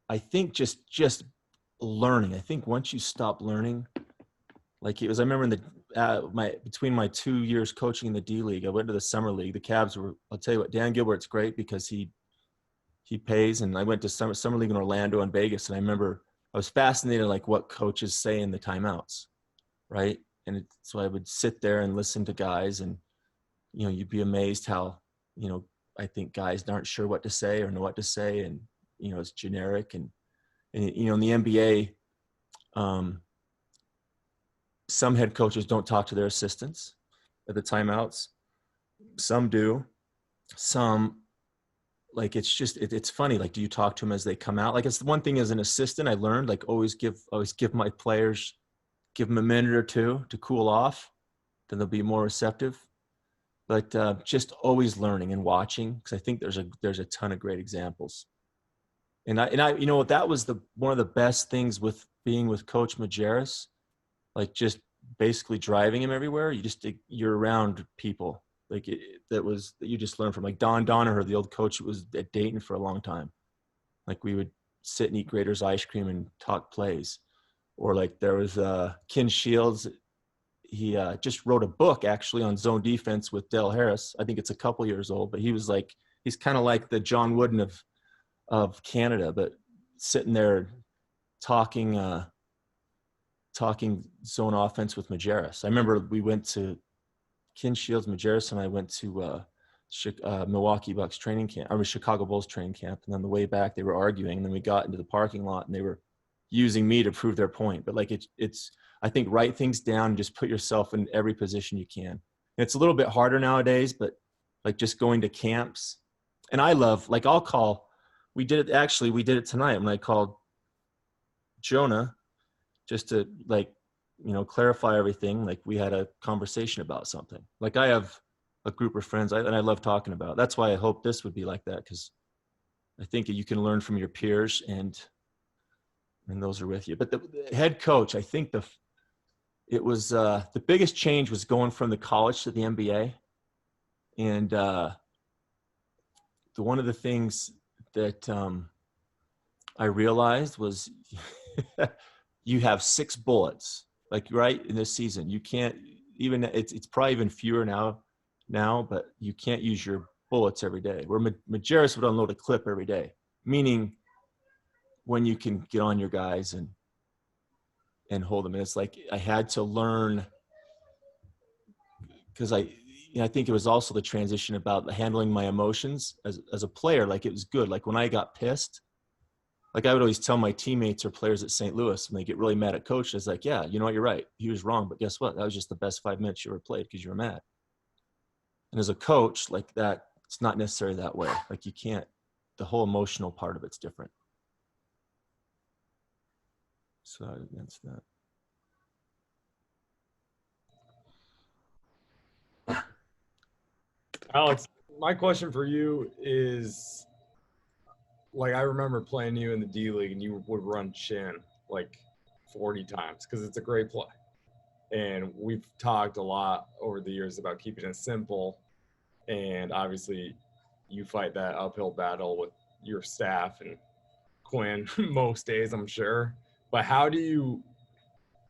I think just learning. I think once you stop learning, like I remember between my 2 years coaching in the D League, I went to the summer league. The Cavs I'll tell you what, Dan Gilbert's great because he pays. And I went to summer league in Orlando and Vegas. And I remember I was fascinated, like what coaches say in the timeouts. Right. And so I would sit there and listen to guys, and, you know, you'd be amazed how, you know, I think guys aren't sure what to say or know what to say. And it's generic. And in the NBA, some head coaches don't talk to their assistants at the timeouts. Some do. Some, like, it's funny. Like, do you talk to them as they come out? Like, it's the one thing as an assistant I learned, like, always give my players, give them a minute or two to cool off, then they'll be more receptive. But just always learning and watching, because I think there's a ton of great examples. And I that was one of the best things with being with Coach Majerus, like just basically driving him everywhere. You're around people like that you just learn from, like Don Donaher, the old coach that was at Dayton for a long time. Like we would sit and eat Grater's ice cream and talk plays. Or like there was Ken Shields. He just wrote a book actually on zone defense with Dale Harris. I think it's a couple years old, but he's kind of like the John Wooden of Canada, but sitting there talking zone offense with Majerus. I remember we went to Ken Shields, Majerus, and I went to Milwaukee Bucks training camp. I was Chicago Bulls training camp, and on the way back they were arguing, and then we got into the parking lot and they were using me to prove their point. But like it's I think write things down and just put yourself in every position you can. And it's a little bit harder nowadays, but like just going to camps. And I love, like we did it tonight when I called Jonah just to clarify everything. Like we had a conversation about something. Like I have a group of friends and I love talking about it. That's why I hope this would be like that, because I think you can learn from your peers and those are with you. But the head coach, I think the biggest change was going from the college to the NBA. And one of the things that I realized was you have 6 bullets, like right in this season. You can't even, it's probably even fewer now, but you can't use your bullets every day. Where Majerus would unload a clip every day, meaning when you can get on your guys and hold them. And it's like I had to learn, because I think it was also the transition about handling my emotions as a player. Like it was good. Like when I got pissed, like I would always tell my teammates or players at St. Louis when they get really mad at coach, I was like, yeah, you know what, you're right. He was wrong, but guess what? That was just the best 5 minutes you ever played because you were mad. And as a coach, like that, it's not necessarily that way. Like you can't, the whole emotional part of it's different. So that's that. Alex, my question for you is, like, I remember playing you in the D League and you would run chin like 40 times because it's a great play. And we've talked a lot over the years about keeping it simple. And obviously you fight that uphill battle with your staff and Quinn most days, I'm sure. But how do you,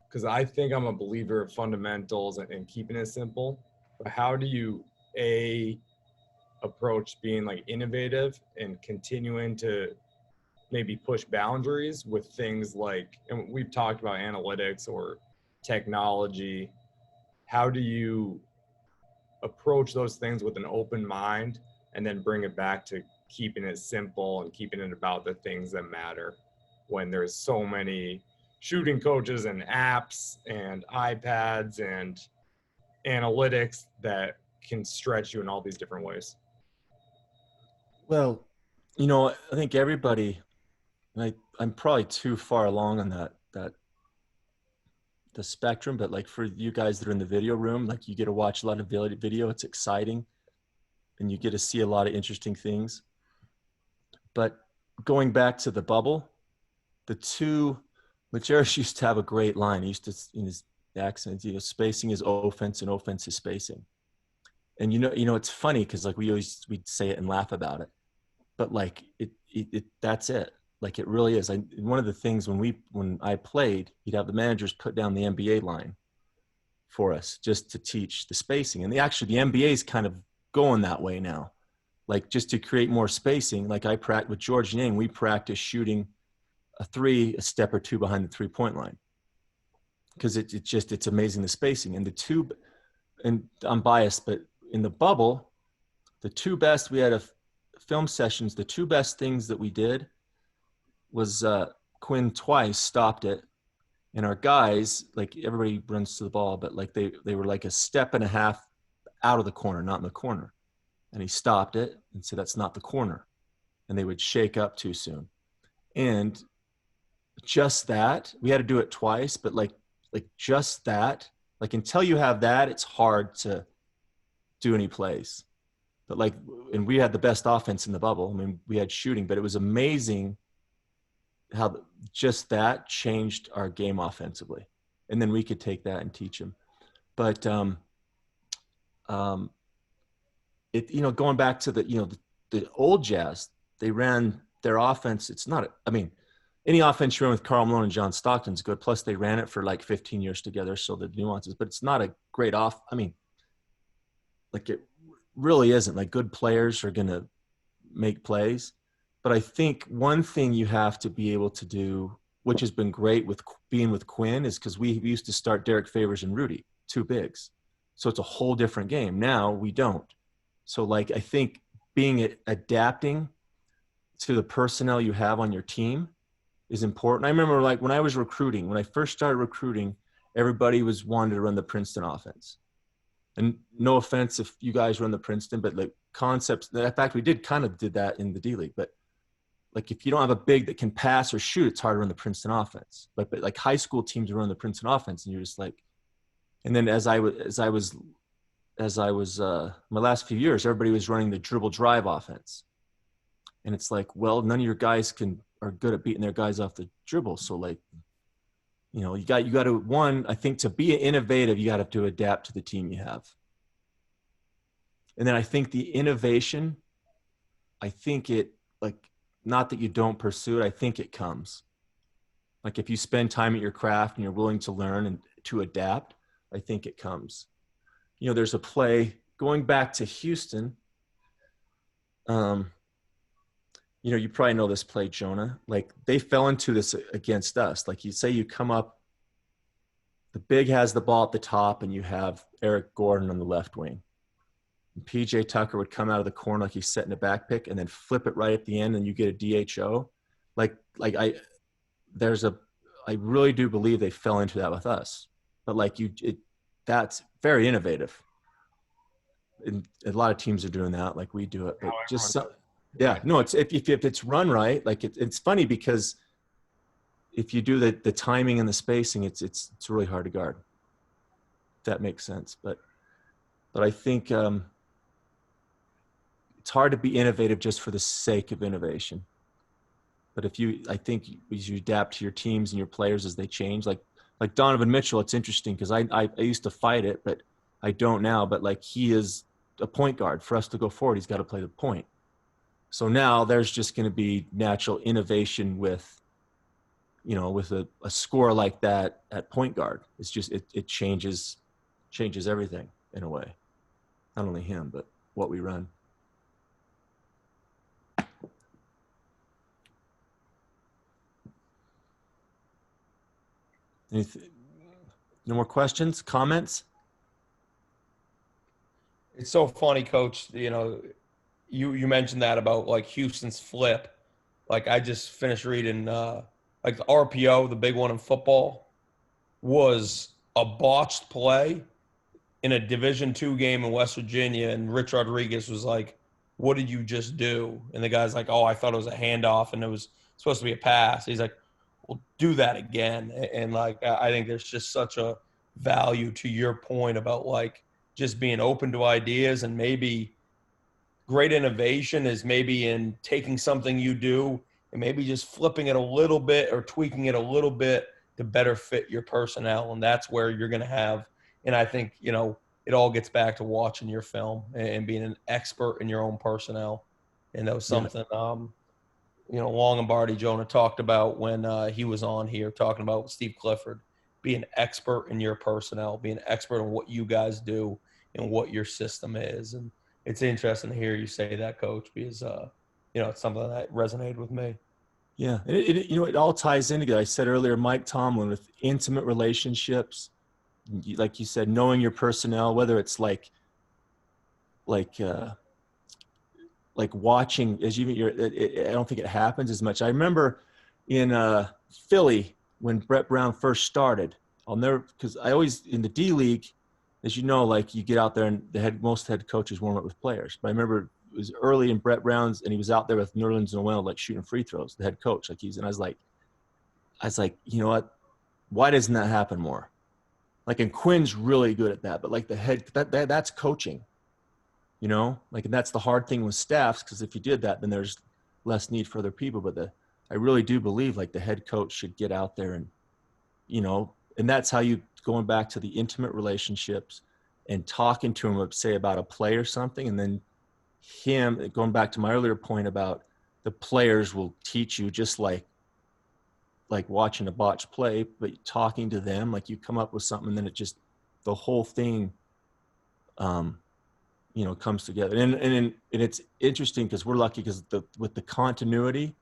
because I think I'm a believer of fundamentals and keeping it simple, but how do you, approach being like innovative and continuing to maybe push boundaries with things like, and we've talked about analytics or technology. How do you approach those things with an open mind and then bring it back to keeping it simple and keeping it about the things that matter when there's so many shooting coaches and apps and iPads and analytics that can stretch you in all these different ways? Well, I think everybody, and I'm probably too far along on the spectrum, but like for you guys that are in the video room, like you get to watch a lot of video. It's exciting and you get to see a lot of interesting things. But going back to the bubble, Majerus used to have a great line. He used to, in his accent, spacing is offense and offense is spacing. And it's funny because like we'd say it and laugh about it, but like it that's it. Like it really is. One of the things when I played, you'd have the managers put down the NBA line for us just to teach the spacing. And the NBA is kind of going that way now, like just to create more spacing. Like I practice with George Yang, we practice shooting a 3 a step or 2 behind the 3-point line because it's amazing the spacing. And I'm biased, but in the bubble, the 2 best, we had film sessions, the 2 best things that we did was Quinn twice stopped it. And our guys, like everybody runs to the ball, but like they were like a step and a half out of the corner, not in the corner. And he stopped it and said, that's not the corner. And they would shake up too soon. And just that, we had to do it twice, but like just that, like until you have that, it's hard to do any plays. But like, and we had the best offense in the bubble. I mean, we had shooting, but it was amazing how just that changed our game offensively. And then we could take that and teach them. But it, you know, going back to the, you know, the old Jazz, they ran their offense. It's not, I mean, any offense you run with Karl Malone and John Stockton's good. Plus they ran it for like 15 years together. So the nuances, but it's not a great I mean, like it really isn't. Like good players are going to make plays. But I think one thing you have to be able to do, which has been great with being with Quinn, is because we used to start Derek Favors and Rudy, two bigs. So it's a whole different game. Now we don't. So like, I think adapting to the personnel you have on your team is important. I remember like when I was recruiting, when I first started recruiting, everybody was wanting to run the Princeton offense. And no offense if you guys run the Princeton, but like concepts, in fact, we did that in the D League, but like if you don't have a big that can pass or shoot, it's hard to run the Princeton offense. But like high school teams run the Princeton offense, and you're just like, and then as I was my last few years, everybody was running the dribble drive offense, and it's like, well, none of your guys are good at beating their guys off the dribble. So like, you know, you got to one, I think to be innovative, you got to adapt to the team you have. And then I think the innovation, I think it like, not that you don't pursue it, I think it comes. Like if you spend time at your craft and you're willing to learn and to adapt, I think it comes. You know, there's a play going back to Houston. You know, you probably know this play, Jonah. Like they fell into this against us. Like you say you come up, the big has the ball at the top and you have Eric Gordon on the left wing. And PJ Tucker would come out of the corner like he's setting a back pick and then flip it right at the end and you get a DHO. I really do believe they fell into that with us. But like that's very innovative. And a lot of teams are doing that like we do it. But it's if it's run right, like it's funny because if you do the timing and the spacing, it's really hard to guard. If that makes sense. But I think it's hard to be innovative just for the sake of innovation. But I think as you adapt to your teams and your players as they change, like Donovan Mitchell, it's interesting because I used to fight it, but I don't now. But like he is a point guard. For us to go forward, he's got to play the point. So now there's just going to be natural innovation with, you know, with a score like that at point guard. It's just it changes everything in a way. Not only him, but what we run. No more questions, comments? It's so funny, Coach. You know, you mentioned that about like Houston's flip. Like I just finished reading like the RPO, the big one in football, was a botched play in a Division II game in West Virginia, and Rich Rodriguez was like, "What did you just do?" And the guy's like, "Oh, I thought it was a handoff and it was supposed to be a pass." He's like, "Well, do that again." And like I think there's just such a value to your point about like just being open to ideas, and maybe great innovation is maybe in taking something you do and maybe just flipping it a little bit or tweaking it a little bit to better fit your personnel. And that's where you're going to have, and I think, you know, it all gets back to watching your film and being an expert in your own personnel. And that was something, you know, Longobardi, Jonah talked about when he was on here talking about Steve Clifford. Be an expert in your personnel, be an expert in what you guys do and what your system is. And it's interesting to hear you say that, Coach, because, you know, it's something that resonated with me. Yeah. You know, it all ties in together. I said earlier, Mike Tomlin, with intimate relationships, like you said, knowing your personnel, whether it's like watching as I don't think it happens as much. I remember in Philly when Brett Brown first started. I'll never, because I always, in the D League, as you know, like you get out there and most head coaches warm up with players. But I remember it was early in Brett Brown's, and he was out there with Nerlens Noel, like shooting free throws, the head coach. And I was like, you know what? Why doesn't that happen more? Like, and Quinn's really good at that, but like the head, that's coaching, you know, like, and that's the hard thing with staffs. Cause if you did that, then there's less need for other people. But I really do believe like the head coach should get out there and, you know, and that's how you, going back to the intimate relationships and talking to him, say about a play or something. And then him, going back to my earlier point about the players will teach you, just like watching a botch play, but talking to them, like you come up with something and then it just, the whole thing, you know, comes together. And it's interesting because we're lucky because with the continuity,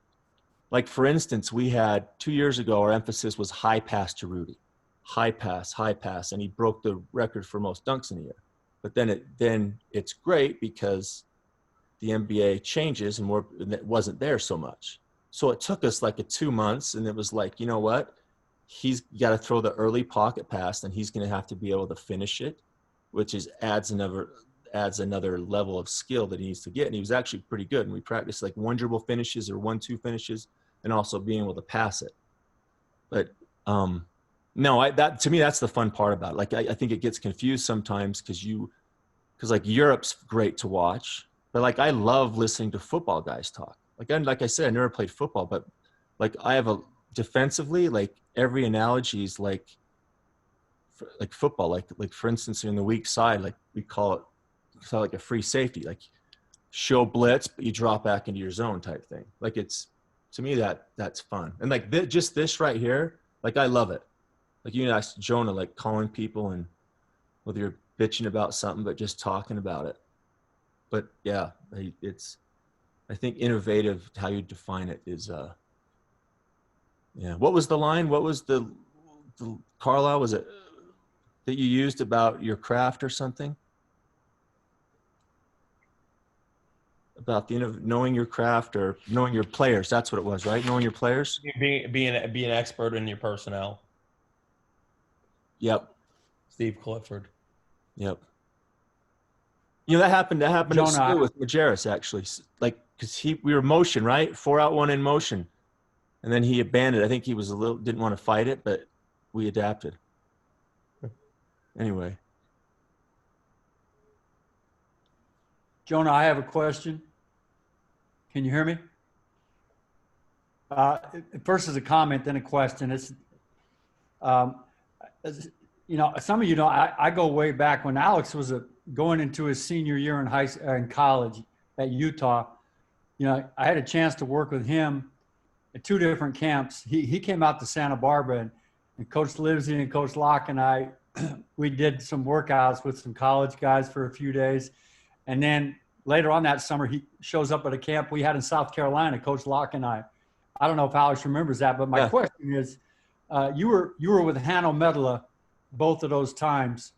like for instance, we had 2 years ago, our emphasis was high pass to Rudy, high pass. And he broke the record for most dunks in a year. But then it's great because the NBA changes and it wasn't there so much. So it took us like 2 months, and it was like, you know what? He's got to throw the early pocket pass, and he's going to have to be able to finish it, which adds another level of skill that he needs to get. And he was actually pretty good. And we practiced like one dribble finishes or 1-2 finishes, and also being able to pass it. But no, that to me, that's the fun part about it. Like I think it gets confused sometimes because like Europe's great to watch, but like I love listening to football guys talk. Like I said, I never played football, but like I have defensively, like every analogy is like football. Like for instance, in the weak side, like we call it like a free safety, like show blitz, but you drop back into your zone type thing. Like it's, to me, that's fun. And like just this right here, like I love it. Like you asked Jonah, like calling people and whether you're bitching about something, but just talking about it. But yeah, I think innovative, how you define it is, yeah. What was the line? What was the Carlisle, was it that you used about your craft or something? About knowing your craft or knowing your players. That's what it was, right? Knowing your players. Being an expert in your personnel. Yep. Steve Clifford. Yep. You know, that happened Jonah, at school with Majerus, actually. Like, because we were motion, right? 4 out, 1 in motion. And then he abandoned. I think he was didn't want to fight it, but we adapted. Anyway. Jonah, I have a question. Can you hear me? First is a comment, then a question. It's, you know, some of you know, I go way back when Alex was going into his senior year in college at Utah. You know, I had a chance to work with him at 2 different camps. He came out to Santa Barbara, and Coach Livesey and Coach Locke and I, we did some workouts with some college guys for a few days. And then later on that summer, he shows up at a camp we had in South Carolina, Coach Locke and I. I don't know if Alex remembers that, but my question is, you were with Hanno Medela both of those times.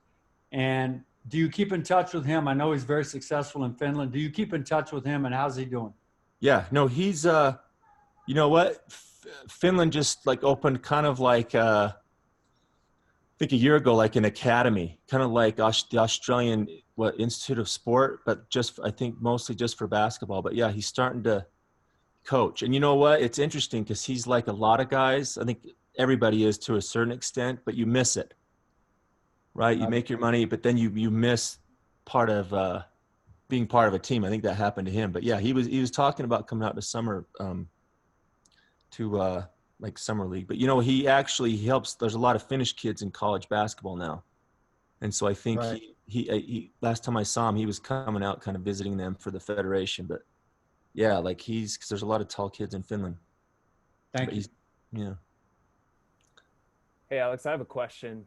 And do you keep in touch with him? I know he's very successful in Finland. Do you keep in touch with him, and how's he doing? Yeah, no, he's, you know what? Finland just like opened kind of like, I think a year ago, like an academy, kind of like the Australian Institute of Sport, but just, I think mostly just for basketball. But yeah, he's starting to coach. And you know what? It's interesting because he's like a lot of guys. I think everybody is to a certain extent, but you miss it, right? You make your money, but then you miss part of being part of a team. I think that happened to him. But yeah, he was talking about coming out to summer to like summer league. But you know, he helps. There's a lot of Finnish kids in college basketball now, and so I think he last time I saw him, he was coming out, kind of visiting them for the federation. But yeah, like because there's a lot of tall kids in Finland. Thank you. Yeah. Hey, Alex, I have a question.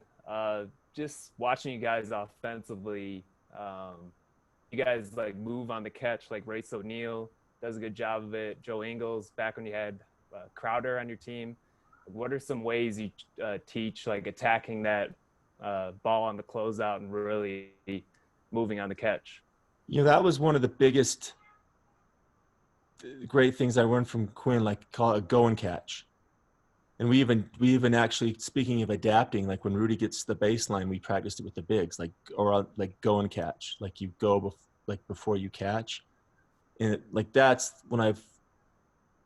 Just watching you guys offensively, you guys like move on the catch, like Race O'Neal does a good job of it. Joe Ingles, back when you had Crowder on your team. What are some ways you teach like attacking that ball on the closeout and really moving on the catch? You know, that was one of the biggest great things I learned from Quinn, like call it Go&Catch. And we even actually, speaking of adapting, like when Rudy gets the baseline, we practiced it with the bigs, like, or like go and catch, like you go before you catch. And like, that's when I've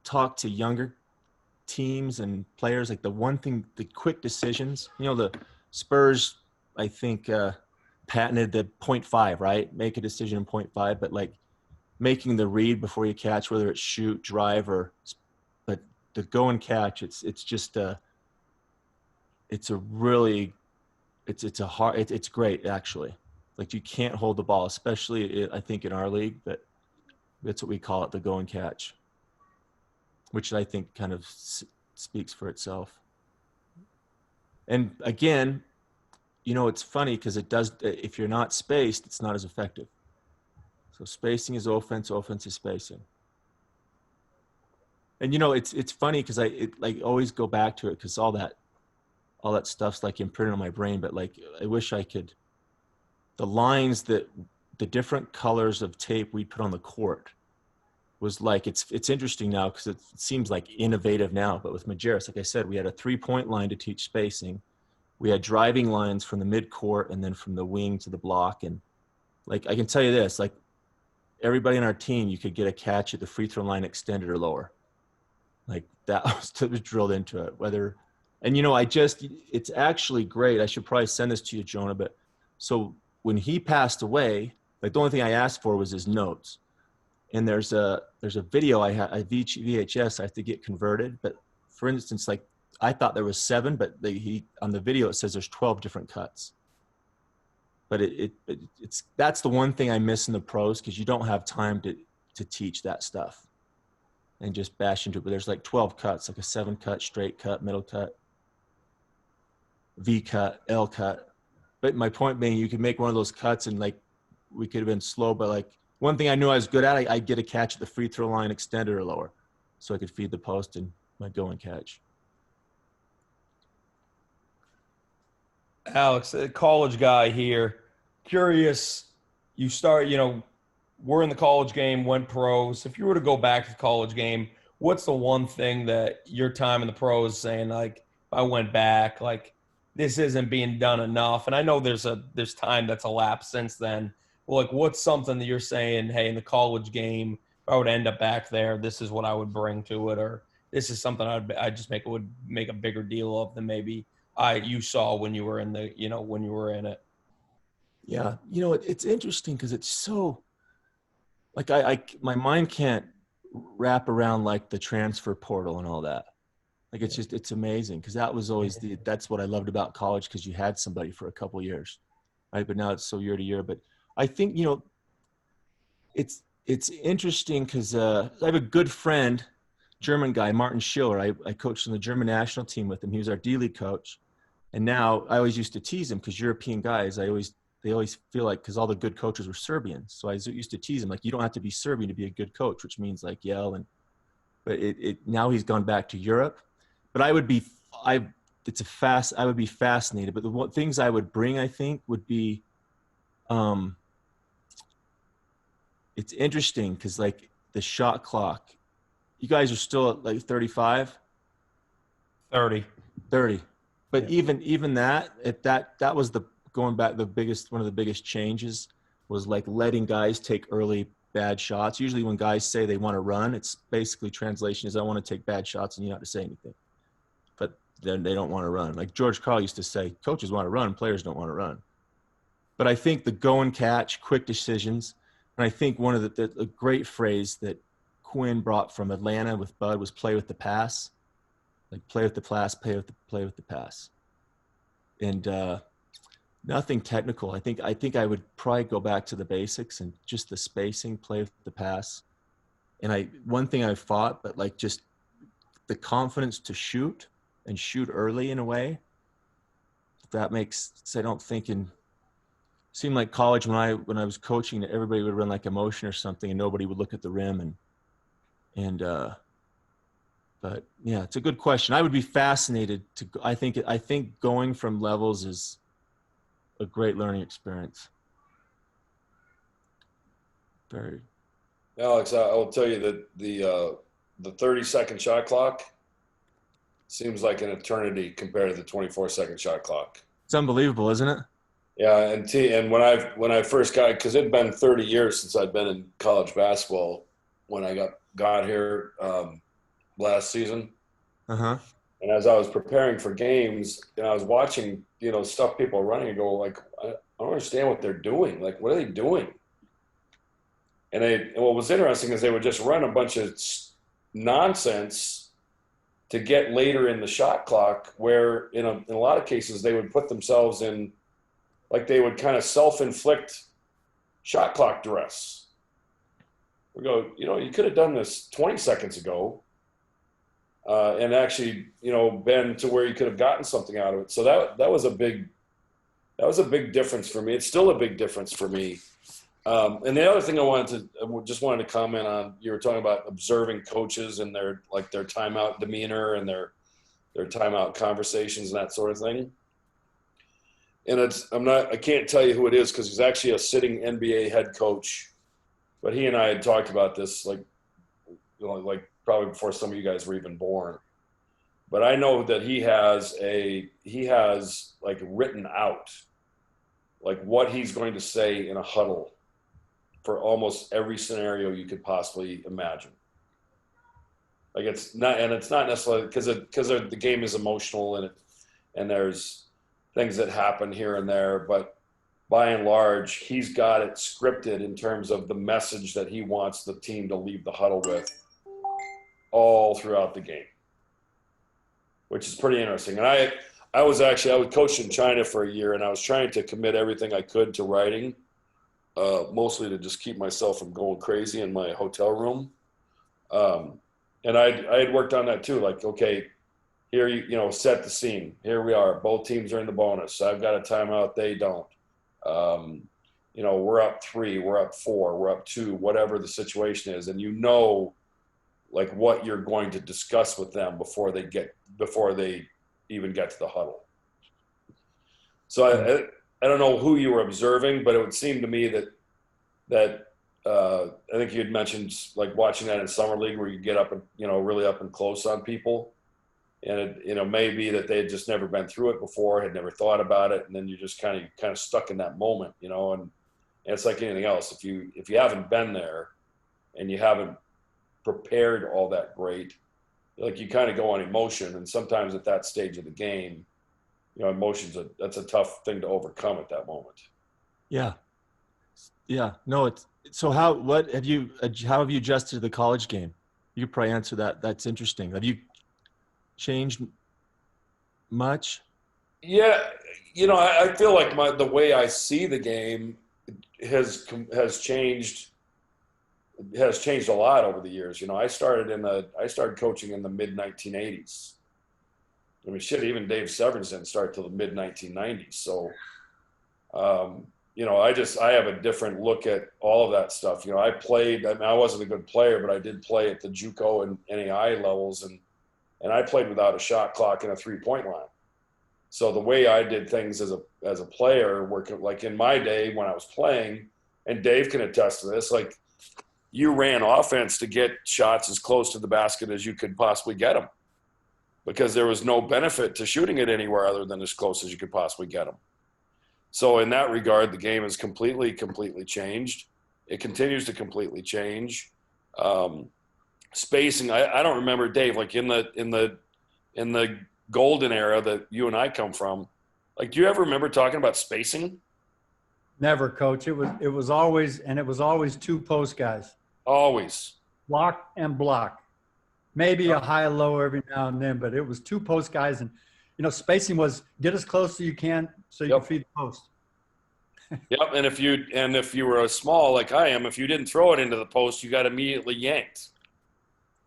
talked to younger teams and players, like the one thing, the quick decisions, the Spurs, I think, patented the 0.5, right? Make a decision in 0.5, but like making the read before you catch, whether it's shoot, drive, but the go and catch, it's just it's great actually. Like you can't hold the ball, especially I think in our league, but that's what we call it, the go and catch, which I think kind of speaks for itself. And again, it's funny because it does, if you're not spaced, it's not as effective. So spacing is offense, offense is spacing. And it's funny because I always go back to it because all that stuff's like imprinted on my brain, but like I wish I could, the lines that the different colors of tape we put on the court was like, it's interesting now because it seems like innovative now, but with Majerus, like I said, we had a 3-point line to teach spacing. We had driving lines from the midcourt and then from the wing to the block. And like, I can tell you this, like everybody on our team, you could get a catch at the free throw line extended or lower. Like that was drilled into it, and it's actually great. I should probably send this to you, Jonah, but so when he passed away, like the only thing I asked for was his notes. And there's a video I had, a VHS I have to get converted. But for instance, like I thought there was 7, but on the video, it says there's 12 different cuts. But that's the one thing I miss in the pros, because you don't have time to teach that stuff and just bash into it. But there's like 12 cuts, like a 7 cut, straight cut, middle cut, V cut, L cut. But my point being, you could make one of those cuts and like we could have been slow, but like one thing I knew I was good at, I'd get a catch at the free throw line extended or lower, so I could feed the post and my go and catch. Alex, a college guy here. Curious, you start, we're in the college game, went pros. If you were to go back to the college game, what's the one thing that your time in the pros saying, like, if I went back, like, this isn't being done enough? And I know there's time that's elapsed since then. Well, like, what's something that you're saying, hey, in the college game, if I would end up back there, this is what I would bring to it, or this is something I'd just would make a bigger deal of than maybe you saw when you were in when you were in it. Yeah. It's interesting because it's so like, my mind can't wrap around like the transfer portal and all that. Like, it's amazing. Cause that was always that's what I loved about college. Cause you had somebody for a couple of years. Right. But now it's so year to year, but I think, it's interesting because I have a good friend, German guy, Martin Schiller. I coached on the German national team with him. He was our D-League coach. And now I always used to tease him because European guys, they always feel like, because all the good coaches were Serbians. So I used to tease him, like, you don't have to be Serbian to be a good coach, which means like yell. But now he's gone back to Europe. But I would be fascinated. But the things I would bring, I think, would be, it's interesting because like the shot clock, you guys are still at like 35, 30. But yeah. even that was one of the biggest changes was like letting guys take early bad shots. Usually when guys say they want to run, it's basically translation is I want to take bad shots and you don't have to say anything. But then they don't want to run. Like George Karl used to say, coaches want to run, players don't want to run. But I think the go and catch, quick decisions, and I think one of the great phrase that Quinn brought from Atlanta with Bud was play with the pass. Like play with the pass, play with the pass. And nothing technical. I think I would probably go back to the basics and just the spacing, play with the pass. And one thing I fought, but like just the confidence to shoot and shoot early in a way. If that makes sense. I don't think seemed like college when I was coaching that everybody would run like a motion or something and nobody would look at the rim but yeah, it's a good question. I would be fascinated I think going from levels is a great learning experience. Very. Alex, I will tell you that the 30-second shot clock seems like an eternity compared to the 24-second shot clock. It's unbelievable, isn't it? Yeah, and when I first got, because it'd been 30 years since I'd been in college basketball when I got here last season. Uh-huh. And as I was preparing for games, and I was watching, stuff people are running and go like, I don't understand what they're doing. Like, what are they doing? And what was interesting is they would just run a bunch of nonsense to get later in the shot clock, where in a lot of cases they would put themselves in, like they would kind of self-inflict shot clock duress. We go, you could have done this 20 seconds ago, and actually, been to where you could have gotten something out of it. So that was a big difference for me. It's still a big difference for me. And the other thing I just wanted to comment on, you were talking about observing coaches and their timeout demeanor and their timeout conversations and that sort of thing. And I can't tell you who it is because he's actually a sitting NBA head coach, but he and I had talked about this like probably before some of you guys were even born. But I know that he has like written out like what he's going to say in a huddle for almost every scenario you could possibly imagine. Like it's not necessarily because the game is emotional and there's things that happen here and there, but by and large, he's got it scripted in terms of the message that he wants the team to leave the huddle with all throughout the game, which is pretty interesting. And I was coached in China for a year, and I was trying to commit everything I could to writing, mostly to just keep myself from going crazy in my hotel room. And I had worked on that too. Like, okay, here, set the scene. Here we are. Both teams are in the bonus. I've got a timeout. They don't. We're up 3, we're up 4, we're up 2, whatever the situation is. And like what you're going to discuss with them before they even get to the huddle. So I don't know who you were observing, but it would seem to me that I think you had mentioned like watching that in summer league where you get up and, really up and close on people. And it may be that they had just never been through it before, had never thought about it. And then you're just kind of stuck in that moment, and it's like anything else. If you haven't been there and you haven't prepared all that great, like you kind of go on emotion. And sometimes at that stage of the game, emotions, that's a tough thing to overcome at that moment. Yeah. Yeah. No, how have you adjusted to the college game? You could probably answer that. That's interesting. Have you changed much? Yeah. I feel like the way I see the game has changed a lot over the years. I started coaching in the mid 1980s. I mean, even Dave Severance didn't start till the mid 1990s. So, I have a different look at all of that stuff. I wasn't a good player, but I did play at the JUCO and NAI levels, and I played without a shot clock and a 3-point line. So the way I did things as a player, working like in my day when I was playing, and Dave can attest to this, like you ran offense to get shots as close to the basket as you could possibly get them, because there was no benefit to shooting it anywhere other than as close as you could possibly get them. So in that regard, the game has completely changed. It continues to completely change. Spacing, I don't remember, Dave, like in the golden era that you and I come from, like, do you ever remember talking about spacing? Never, Coach. It was always 2 post guys. Always. Block and block. Maybe a high low every now and then, but it was 2 post guys, and spacing was get as close as you can so you can feed the post. Yep, and if you were a small like I am, if you didn't throw it into the post, you got immediately yanked.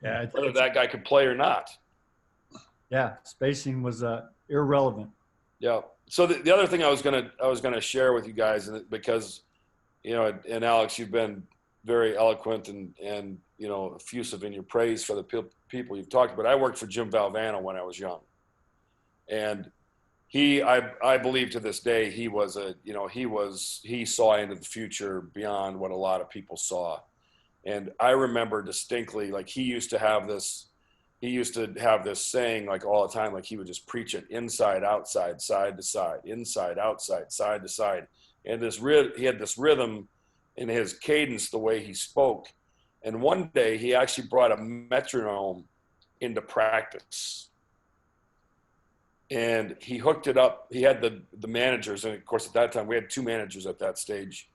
Yeah, whether that guy could play or not. Yeah, spacing was irrelevant. Yeah. So the other thing I was gonna share with you guys, and because and Alex, you've been very eloquent and effusive in your praise for the people you've talked about. I worked for Jim Valvano when I was young, and I believe to this day he saw into the future beyond what a lot of people saw. And I remember distinctly, like he used to have this he used to have this saying like all the time, like he would just preach it inside, outside, side to side, inside, outside, side to side. And he had this rhythm in his cadence, the way he spoke. And one day he actually brought a metronome into practice. And he hooked it up. He had the managers, and of course at that time we had 2 managers at that stage,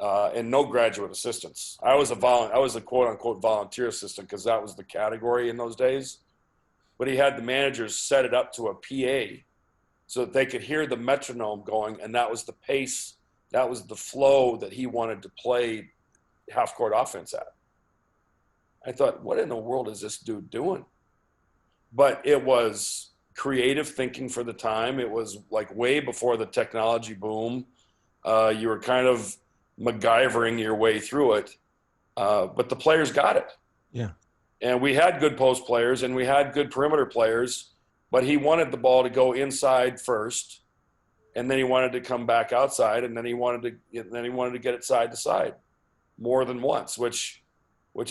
and no graduate assistants. I was a quote unquote volunteer assistant because that was the category in those days. But he had the managers set it up to a PA so that they could hear the metronome going, and that was the pace, that was the flow that he wanted to play half court offense at. I thought, what in the world is this dude doing? But it was creative thinking for the time. It was like way before the technology boom. You were kind of MacGyvering your way through it, but the players got it. Yeah. And we had good post players and we had good perimeter players, but he wanted the ball to go inside first, and then he wanted to come back outside, and then he wanted to get it side to side more than once, which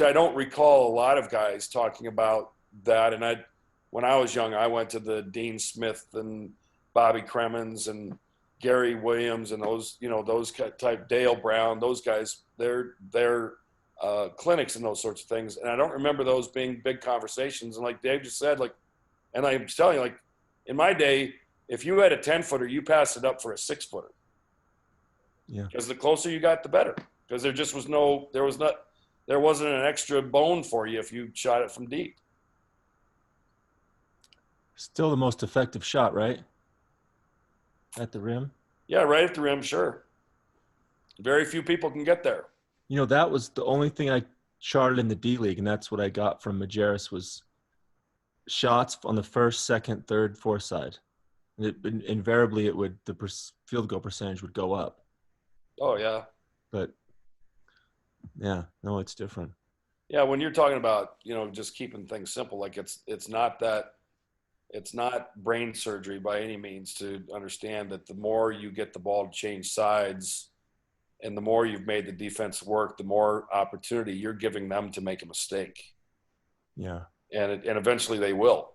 I don't recall a lot of guys talking about that. And when I was young, I went to the Dean Smith and Bobby Cremens and Gary Williams and those type, Dale Brown, those guys, their clinics and those sorts of things. And I don't remember those being big conversations. And like Dave just said, like, and I'm telling you, like in my day, if you had a 10-footer, you passed it up for a 6-footer. Yeah. Because the closer you got, the better. Because there wasn't an extra bone for you if you shot it from deep. Still the most effective shot, right? At the rim? Yeah, right at the rim, sure. Very few people can get there. You know, that was the only thing I charted in the D League, and that's what I got from Majerus was shots on the first, second, third, fourth side. Invariably, the field goal percentage would go up. Oh, yeah. But, yeah, no, it's different. Yeah, when you're talking about, just keeping things simple, like it's not brain surgery by any means to understand that the more you get the ball to change sides and the more you've made the defense work, the more opportunity you're giving them to make a mistake. Yeah. And eventually they will,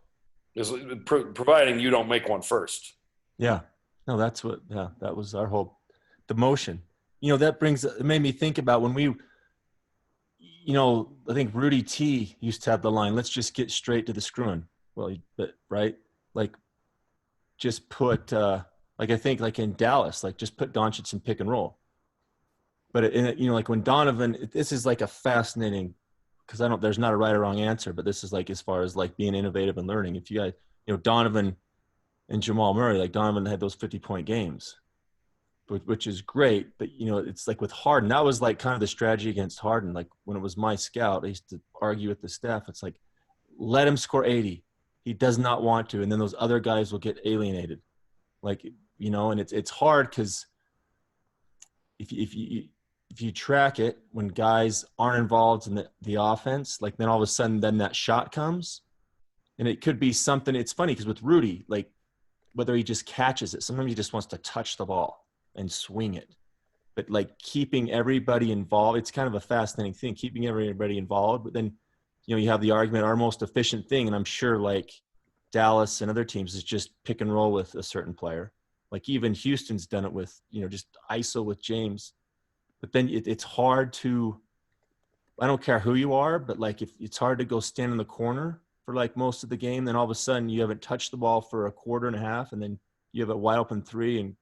providing you don't make one first. Yeah. No, that was our whole, the motion. It made me think about when we, I think Rudy T used to have the line, let's just get straight to the screwing. Well, right? Like just put, I think like in Dallas, like just put Doncic in pick and roll. But like when Donovan, this is like a fascinating, because there's not a right or wrong answer, but this is like as far as like being innovative and learning. If you guys, Donovan and Jamal Murray, like Donovan had those 50-point games, which is great. But it's like with Harden, that was like kind of the strategy against Harden. Like when it was my scout, I used to argue with the staff. It's like, let him score 80. He does not want to, and then those other guys will get alienated. Like and it's hard because if you track it when guys aren't involved in the offense, like then all of a sudden then that shot comes, and it could be something. It's funny because with Rudy, like whether he just catches it, sometimes he just wants to touch the ball and swing it. But like keeping everybody involved, it's kind of a fascinating thing, keeping everybody involved. But then you have the argument, our most efficient thing, and I'm sure like Dallas and other teams is just pick and roll with a certain player. Like even Houston's done it with, just ISO with James. But then it's hard to, I don't care who you are, but like if it's hard to go stand in the corner for like most of the game, then all of a sudden you haven't touched the ball for a quarter and a half, and then you have a wide open 3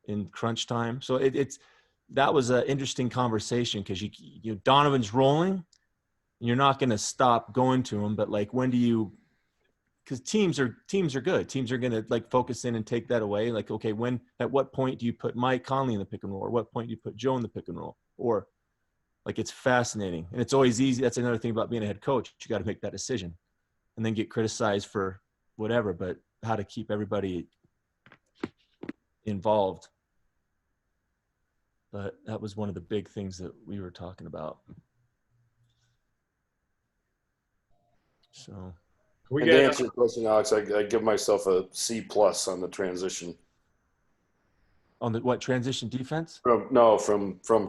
in crunch time. So that was an interesting conversation because Donovan's rolling, and you're not going to stop going to him, but like when do you? Because teams are good. Teams are going to like focus in and take that away. Like, okay, at what point do you put Mike Conley in the pick and roll? Or what point do you put Joe in the pick and roll? Or like, it's fascinating. And it's always easy. That's another thing about being a head coach. You got to make that decision and then get criticized for whatever, but how to keep everybody involved. But that was one of the big things that we were talking about. So. And to answer your question, Alex, I give myself a C+ on the transition. On the what, transition defense? From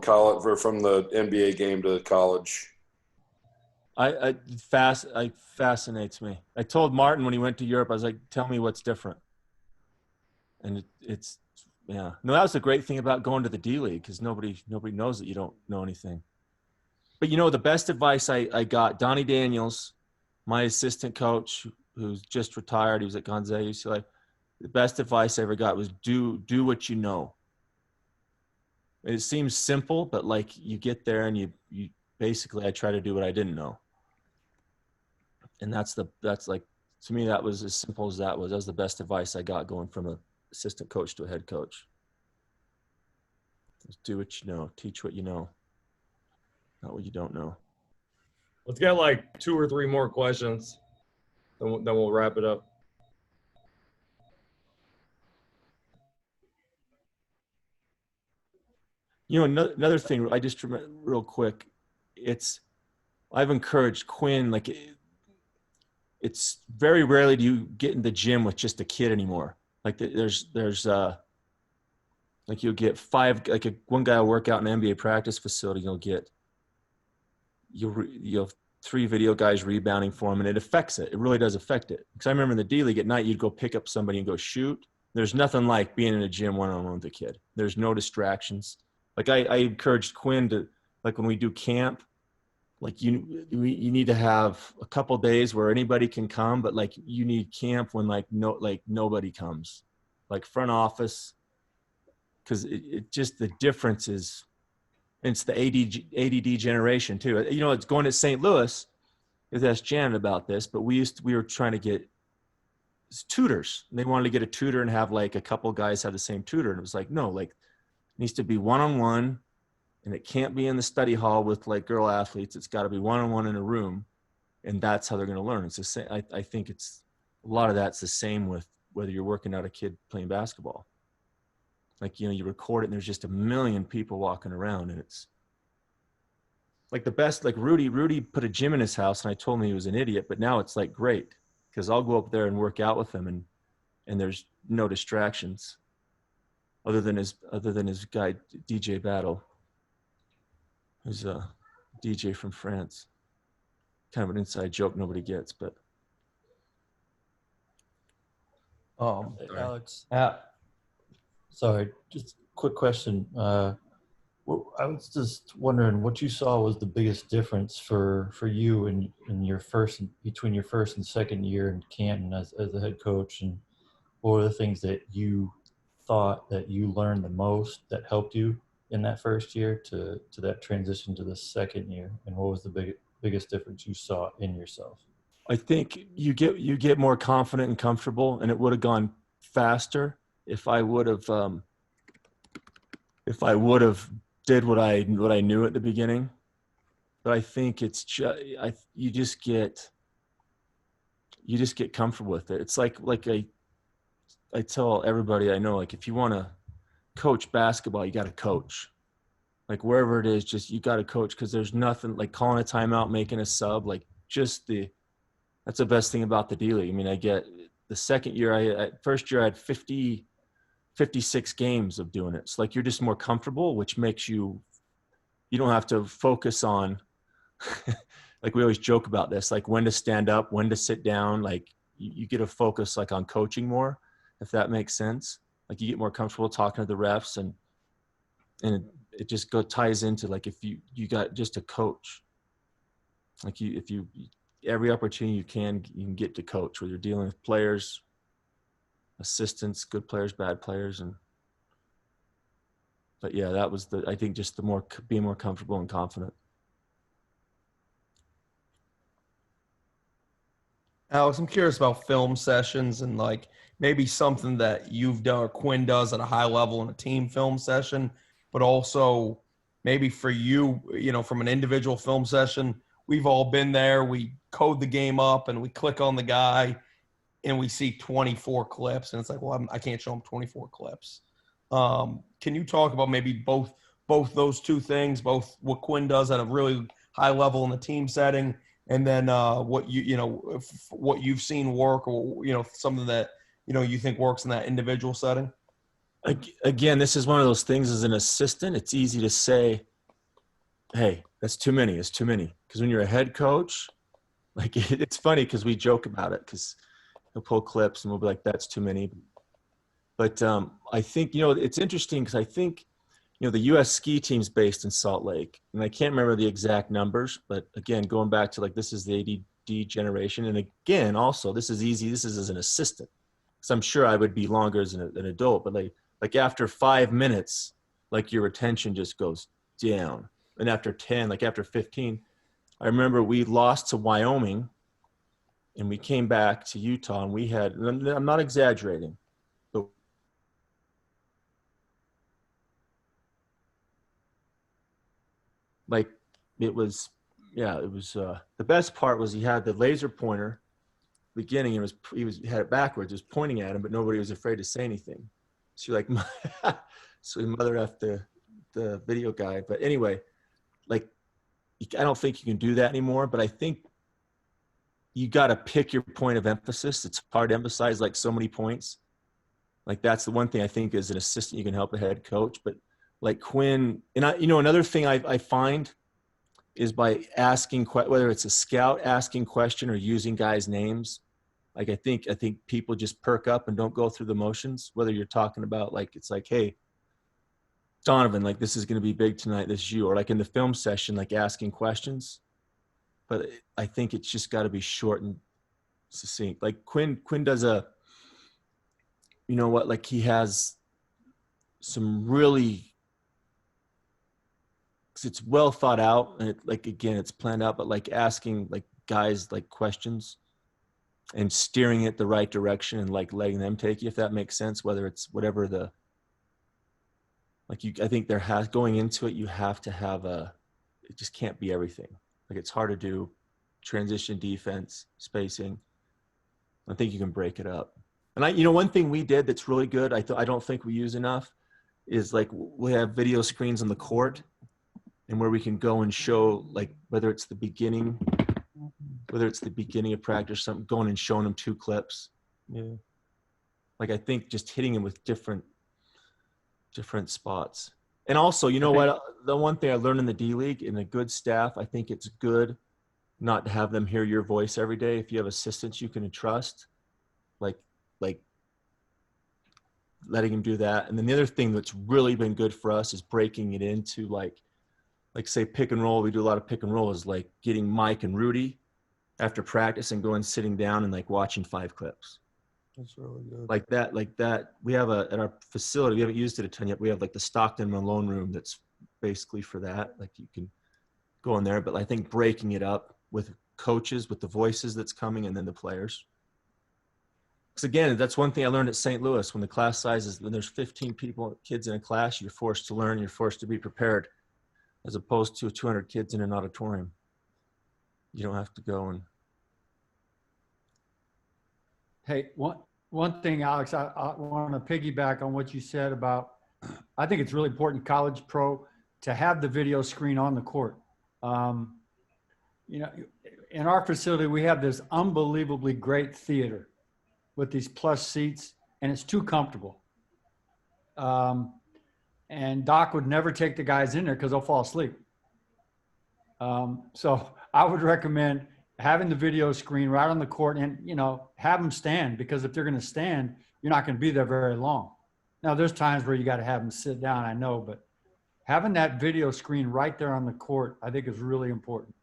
college, or from the NBA game to college. It fascinates me. I told Martin when he went to Europe, I was like, tell me what's different. And it's yeah. No, that was the great thing about going to the D League, because nobody knows that you don't know anything. But the best advice I got, Donnie Daniels, my assistant coach, who's just retired, he was at Gonzaga UCLA. The best advice I ever got was do what you know. It seems simple, but like you get there and you basically, I try to do what I didn't know. And that's like, to me, that was as simple as that was. That was the best advice I got going from an assistant coach to a head coach. Just do what you know, teach what you know, not what you don't know. Let's get like 2 or 3 more questions, then we'll wrap it up. Another thing I just remember real quick, I've encouraged Quinn, like it's very rarely do you get in the gym with just a kid anymore. Like there's like you'll get 5, like one guy will work out in an NBA practice facility, you'll have 3 video guys rebounding for him, and it affects it. It really does affect it. Because I remember in the D League at night, you'd go pick up somebody and go shoot. There's nothing like being in a gym one-on-one with a kid. There's no distractions. Like I encouraged Quinn to, like when we do camp, like you need to have a couple days where anybody can come, but like you need camp when nobody comes, like front office, because it just, the difference is, it's the ADD generation too. It's going to St. Louis. I asked Janet about this, but we were trying to get tutors. They wanted to get a tutor and have like a couple guys have the same tutor, and it was like, no, like it needs to be one-on-one, and it can't be in the study hall with like girl athletes. It's got to be one-on-one in a room, and that's how they're going to learn. It's the same. I think it's a lot of that's the same with whether you're working out a kid playing basketball. Like, you record it and there's just a million people walking around, and it's like the best, like Rudy put a gym in his house, and I told him he was an idiot, but now it's like great, because I'll go up there and work out with him, and there's no distractions other than his guy, DJ Battle, who's a DJ from France. Kind of an inside joke nobody gets, but. Alex. Sorry, just a quick question. I was just wondering what you saw was the biggest difference for you in between your first and second year in Canton as a head coach, and what were the things that you thought that you learned the most that helped you in that first year to that transition to the second year, and what was the biggest difference you saw in yourself? I think you get more confident and comfortable, and it would have gone faster if I would have did what I knew at the beginning. But I think it's just you just get comfortable with it. It's like I tell everybody I know, like if you want to coach basketball, you got to coach. Like wherever it is, just you got to coach, because there's nothing like calling a timeout, making a sub, like that's the best thing about the D League. I mean, I get the second year, first year I had 56 games of doing it. It's like you're just more comfortable, which makes you don't have to focus on like we always joke about this, like when to stand up, when to sit down. Like you get to focus like on coaching more, if that makes sense. Like you get more comfortable talking to the refs, and it just ties into like if you got just a coach, like if you every opportunity you can get to coach, where you're dealing with players, assistants, good players, bad players. But yeah, that was I think just being more comfortable and confident. Alex, I'm curious about film sessions and like maybe something that you've done or Quinn does at a high level in a team film session, but also maybe for you, from an individual film session. We've all been there. We code the game up and we click on the guy and we see 24 clips, and it's like, well, I can't show him 24 clips. Can you talk about maybe both those two things, both what Quinn does at a really high level in the team setting, and then what what you've seen work, or something that you think works in that individual setting? Again, this is one of those things as an assistant, it's easy to say, hey, that's too many. It's too many. Because when you're a head coach, like it's funny because we joke about it because he'll pull clips and we'll be like, that's too many. But I think, it's interesting because I think, the U.S. ski team's based in Salt Lake. And I can't remember the exact numbers. But again, going back to like this is the ADD generation. And again, also, this is easy. This is as an assistant. Because I'm sure I would be longer as an adult. But like after 5 minutes, like your retention just goes down. And after 10, like after 15, I remember we lost to Wyoming and we came back to Utah and we had, and I'm not exaggerating, but like it was the best part was he had the laser pointer beginning and he had it backwards, was pointing at him, but nobody was afraid to say anything. So like, so he mother effed the video guy. But anyway, like, I don't think you can do that anymore, but I think you got to pick your point of emphasis. It's hard to emphasize like so many points. Like that's the one thing I think as an assistant, you can help a head coach, but like Quinn and another thing I find is by asking, whether it's a scout asking question or using guys' names. Like I think people just perk up and don't go through the motions, whether you're talking about like, it's like, hey, Donovan, like this is going to be big tonight. This is you, or like in the film session, like asking questions. But I think it's just got to be short and succinct. Like Quinn does like he has some really, it's well thought out and it's planned out, but like asking like guys like questions and steering it the right direction and like letting them take you, if that makes sense, whether it's whatever I think going into it, you have to have it just can't be everything. Like it's hard to do transition defense, spacing. I think you can break it up. And one thing we did that's really good, I don't think we use enough, is like we have video screens on the court and where we can go and show like whether it's the beginning of practice, something, going and showing them 2 clips. Yeah. Like I think just hitting them with different spots. And also, what? The one thing I learned in the D League, in a good staff, I think it's good not to have them hear your voice every day. If you have assistants you can trust, like letting them do that. And then the other thing that's really been good for us is breaking it into like say pick and roll. We do a lot of pick and roll, is like getting Mike and Rudy after practice and going sitting down and like watching 5 clips. That's really good. Like that. We have at our facility, we haven't used it a ton yet. We have like the Stockton Malone room that's basically for that. Like you can go in there, but I think breaking it up with coaches, with the voices that's coming, and then the players. Because again, that's one thing I learned at St. Louis. When the class size is, when there's 15 kids in a class, you're forced to learn, you're forced to be prepared, as opposed to 200 kids in an auditorium. You don't have to go and. Hey, one thing, Alex, I want to piggyback on what you said about, I think it's really important, college pro, to have the video screen on the court. In our facility, we have this unbelievably great theater with these plush seats, and it's too comfortable. And Doc would never take the guys in there because they'll fall asleep. So I would recommend having the video screen right on the court and, have them stand, because if they're going to stand, you're not going to be there very long. Now, there's times where you got to have them sit down, I know, but having that video screen right there on the court, I think is really important.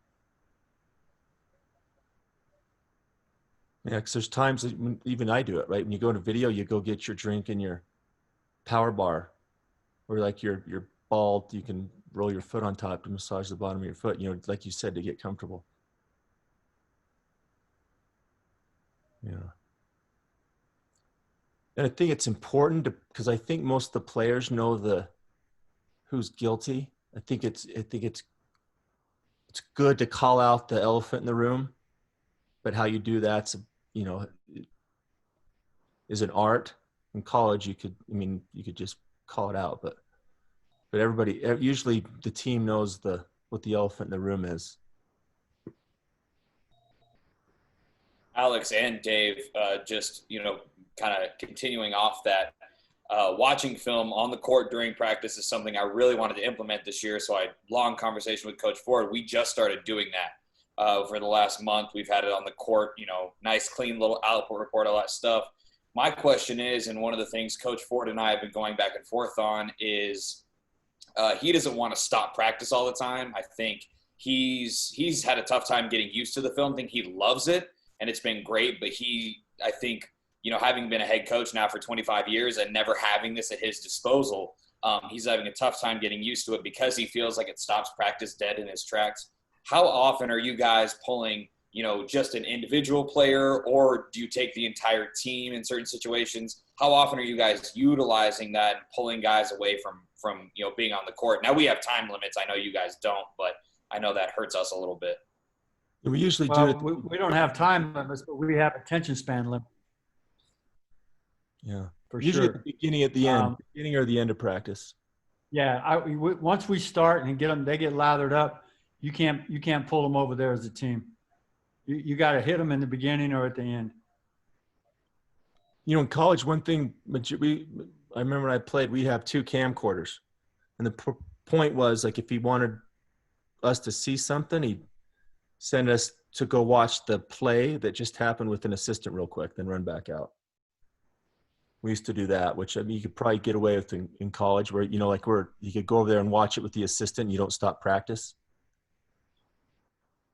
Yeah, because there's times that even I do it, right? When you go into video, you go get your drink and your power bar, or like you're bald, you can roll your foot on top to massage the bottom of your foot, like you said, to get comfortable. Yeah. And I think it's important because I think most of the players know who's guilty. I think it's good to call out the elephant in the room, but how you do that's is an art. In college, you could just call it out, but everybody, usually the team knows what the elephant in the room is. Alex and Dave, just, kind of continuing off that, watching film on the court during practice is something I really wanted to implement this year. So I had a long conversation with Coach Ford. We just started doing that for the last month. We've had it on the court, nice, clean little output report, all that stuff. My question is, and one of the things Coach Ford and I have been going back and forth on is he doesn't want to stop practice all the time. I think he's had a tough time getting used to the film. I think he loves it, and it's been great. But I think, having been a head coach now for 25 years and never having this at his disposal, he's having a tough time getting used to it because he feels like it stops practice dead in his tracks. How often are you guys pulling, just an individual player, or do you take the entire team in certain situations? How often are you guys utilizing that and pulling guys away from being on the court? Now we have time limits. I know you guys don't, but I know that hurts us a little bit. We usually Well, do it. we don't have time limits, but we have attention span limits. Yeah, for usually sure. at the beginning, at the end, beginning or the end of practice. Yeah, once we start and they get lathered up, you can't pull them over there as a team. You got to hit them in the beginning or at the end. In college, one thing I remember when I played, we'd have 2 camcorders, and the point was, like, if he wanted us to see something, he'd send us to go watch the play that just happened with an assistant real quick, then run back out. We used to do that, which, I mean, you could probably get away with in college, where, you could go over there and watch it with the assistant and you don't stop practice.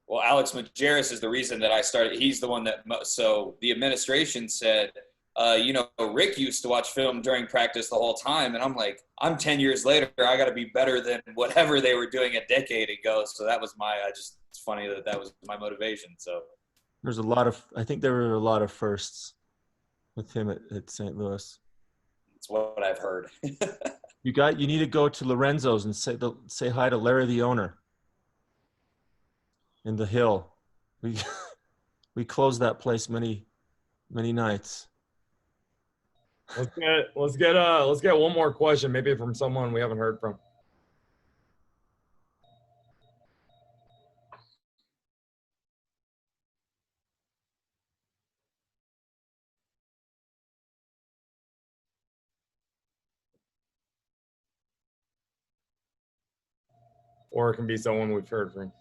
Well, Alex Majerus is the reason that I started. He's the one so the administration said, Rick used to watch film during practice the whole time. And I'm like, I'm 10 years later, I got to be better than whatever they were doing a decade ago. So that was it's funny that was my motivation. So I think there were a lot of firsts with him at St. Louis. That's what I've heard. You need to go to Lorenzo's and say hi to Larry, the owner, in the Hill. We closed that place many nights. Let's get one more question, maybe from someone we haven't heard from. Or it can be someone we've heard from.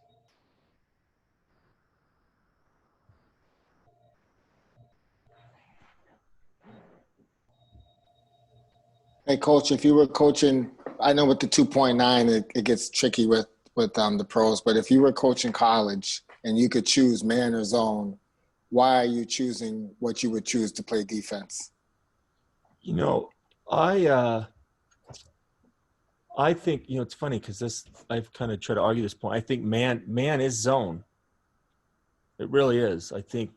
Hey, Coach, if you were coaching, I know with the 2.9, it gets tricky with the pros, but if you were coaching college and you could choose man or zone, why are you choosing what you would choose to play defense? I think, it's funny because I've kind of tried to argue this point. I think man is zone. It really is. I think,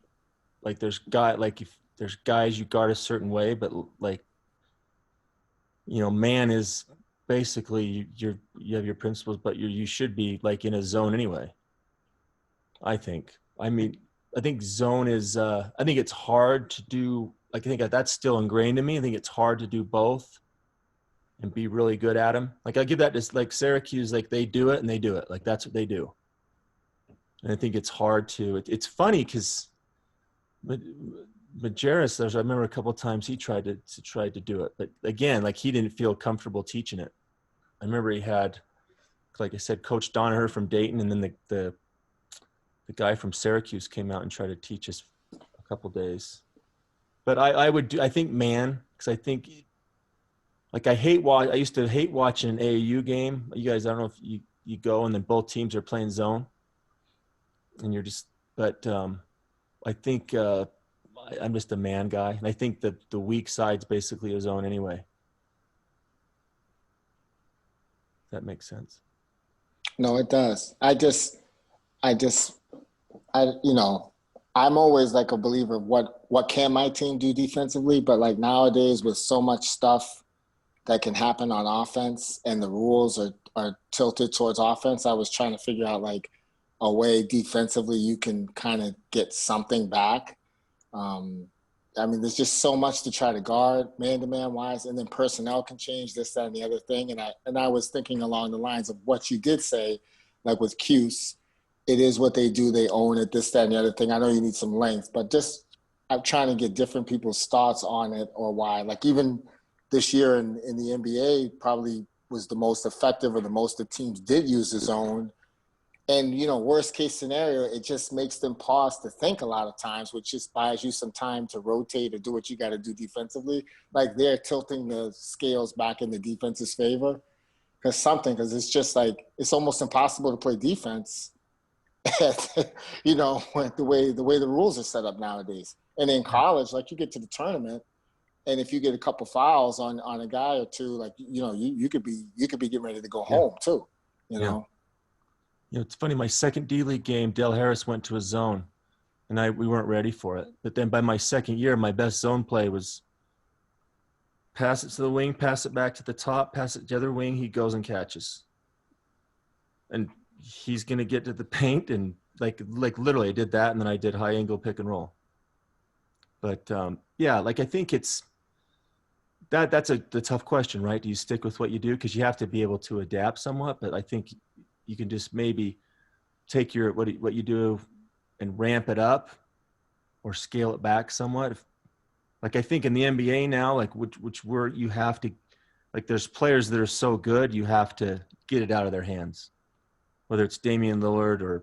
like, there's guys you guard a certain way, but, like, man is basically you have your principles, but you should be, like, in a zone anyway. I think. I mean, I think zone is. I think it's hard to do. Like, I think that's still ingrained in me. I think it's hard to do both and be really good at them. Like, I give that to, like, Syracuse. Like, they do it and they do it. Like, that's what they do. And I think it's hard to. It's funny because. But Jairus, I remember a couple of times he tried to do it, but again, like, he didn't feel comfortable teaching it. I remember he had, like I said, Coach Donaher from Dayton, and then the guy from Syracuse came out and tried to teach us a couple days. But I think man, because I think, like, I used to hate watching an AAU game. You guys, I don't know if you go and then both teams are playing zone, and you're just. But I think. I'm just a man guy. And I think that the weak side's basically a zone anyway. That makes sense. No, it does. I'm always, like, a believer of what can my team do defensively, but, like, nowadays with so much stuff that can happen on offense and the rules are tilted towards offense, I was trying to figure out, like, a way defensively you can kind of get something back. I mean, there's just so much to try to guard man-to-man wise, and then personnel can change this, that, and the other thing. And I was thinking along the lines of what you did say, like with Cuse, it is what they do. They own it, this, that, and the other thing. I know you need some length, but just I'm trying to get different people's thoughts on it or why. Like, even this year in the NBA probably was the most effective, or the most the teams did use the zone. And, worst case scenario, it just makes them pause to think a lot of times, which just buys you some time to rotate or do what you got to do defensively. Like they're tilting the scales back in the defense's favor. Because it's just like, it's almost impossible to play defense, with the way the rules are set up nowadays. And in college, like you get to the tournament, and if you get a couple fouls on a guy or two, like, you could be getting ready to go home too, know? It's funny. My second D-League game, Del Harris went to a zone, and we weren't ready for it. But then by my second year, my best zone play was pass it to the wing, pass it back to the top, pass it to the other wing. He goes and catches, and he's gonna get to the paint, and like literally, I did that, and then I did high angle pick and roll. But I think it's that's the tough question, right? Do you stick with what you do, because you have to be able to adapt somewhat? But I think you can just maybe take what you do and ramp it up, or scale it back somewhat. Like I think in the NBA now, like you have to, like there's players that are so good, you have to get it out of their hands, whether it's Damian Lillard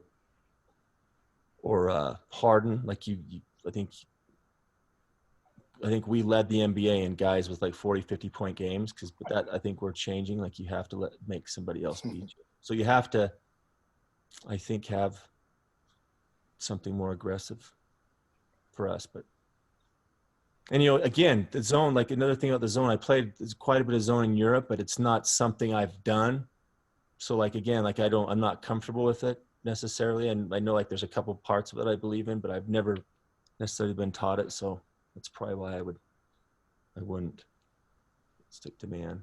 or Harden. Like I think we led the NBA in guys with like 40, 50 point games, but that I think we're changing. Like you have to make somebody else beat you. So you have to, I think, have something more aggressive for us. And, again, the zone, like another thing about the zone, I played quite a bit of zone in Europe, but it's not something I've done. So like, again, like I'm not comfortable with it necessarily. And I know like there's a couple parts of it I believe in, but I've never necessarily been taught it. So that's probably why I wouldn't stick to man.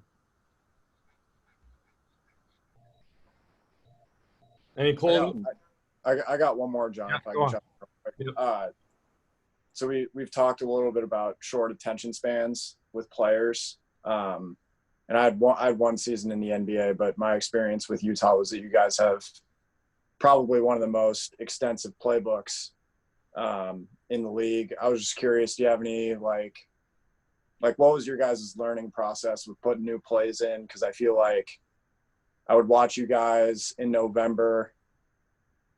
Any closing? I got one more, John. Yeah, if I can jump real quick. So we've talked a little bit about short attention spans with players. And I had one season in the NBA, but my experience with Utah was that you guys have probably one of the most extensive playbooks in the league. I was just curious, do you have any like what was your guys' learning process with putting new plays in? Because I feel like I would watch you guys in November,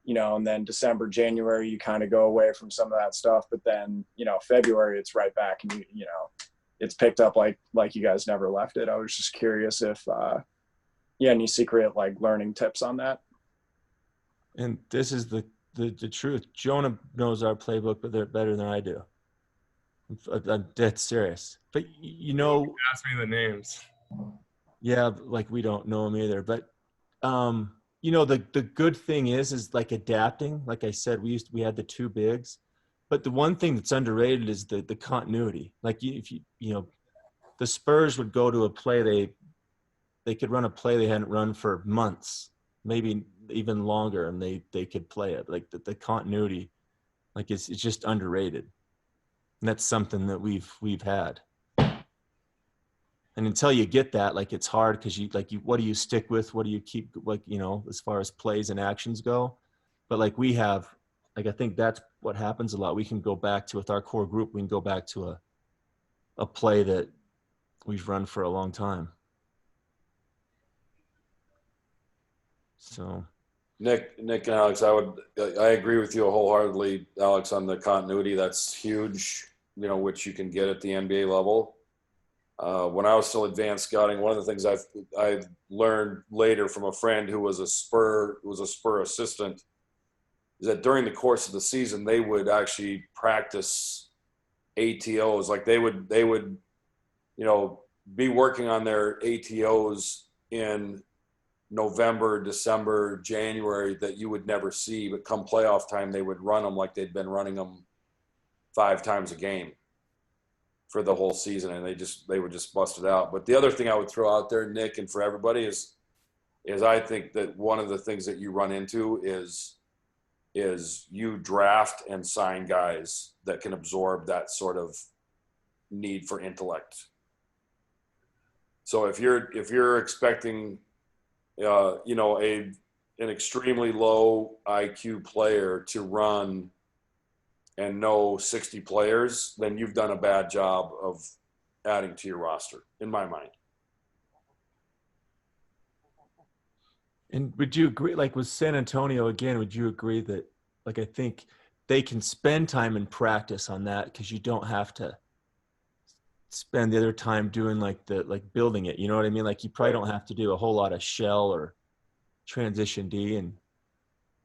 and then December, January, you kind of go away from some of that stuff. But then, February, it's right back, and it's picked up like you guys never left it. I was just curious if, any secret like learning tips on that. And this is the truth. Jonah knows our playbook, but they're better than I do. I'm dead serious. But ask me the names. Yeah, like we don't know them either. But the good thing is like adapting. Like I said, we had the two bigs, but the one thing that's underrated is the continuity. Like if the Spurs would go to a play, they could run a play they hadn't run for months, maybe even longer, and they could play it. Like the continuity, like it's just underrated, and that's something that we've had. And until you get that, like it's hard, because what do you stick with? What do you keep, as far as plays and actions go? But like we have, like I think that's what happens a lot. We can go back to, with our core group, we can go back to a play that we've run for a long time. So, Nick and Alex, I agree with you wholeheartedly, Alex, on the continuity. That's huge, which you can get at the NBA level. When I was still advanced scouting, one of the things I learned later from a friend who was a Spur assistant is that during the course of the season, they would actually practice ATOs. Like they would, be working on their ATOs in November, December, January that you would never see, but come playoff time, they would run them like they'd been running them 5 times a game for the whole season, and they would just bust it out. But the other thing I would throw out there, Nick, and for everybody is I think that one of the things that you run into is you draft and sign guys that can absorb that sort of need for intellect. So if you're expecting an extremely low IQ player to run and know 60 players, then you've done a bad job adding to your roster, in my mind. And would you agree, like with San Antonio again, would you agree that, like, I think they can spend time in practice on that because you don't have to spend the other time doing like building it. You know what I mean? Like you probably don't have to do a whole lot of shell or transition D, and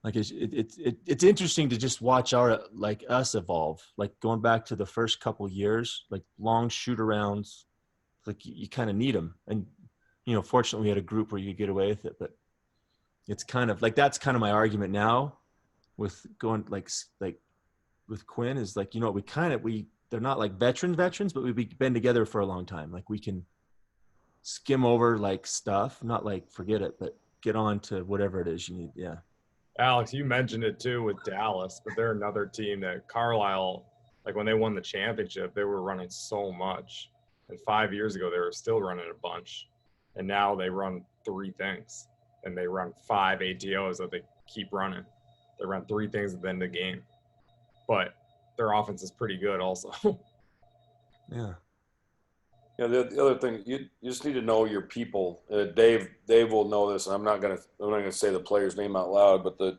like it's interesting to just watch us evolve. Like going back to the first couple years, like long shoot arounds, like you kind of need them. And fortunately we had a group where you could get away with it, but it's kind of like that's kind of my argument now with going like with Quinn is like, they're not like veterans, but we've been together for a long time. Like we can skim over like stuff, not like forget it, but get on to whatever it is you need. Yeah. Alex, you mentioned it too with Dallas, but they're another team that Carlisle, like when they won the championship, they were running so much. And 5 years ago, they were still running a bunch. And now they run 3 things. And they run 5 ATOs that they keep running. They run 3 things at the end of the game. But their offense is pretty good also. Yeah. Yeah, the other thing, you just need to know your people. Dave will know this, and I'm not gonna say the player's name out loud, but the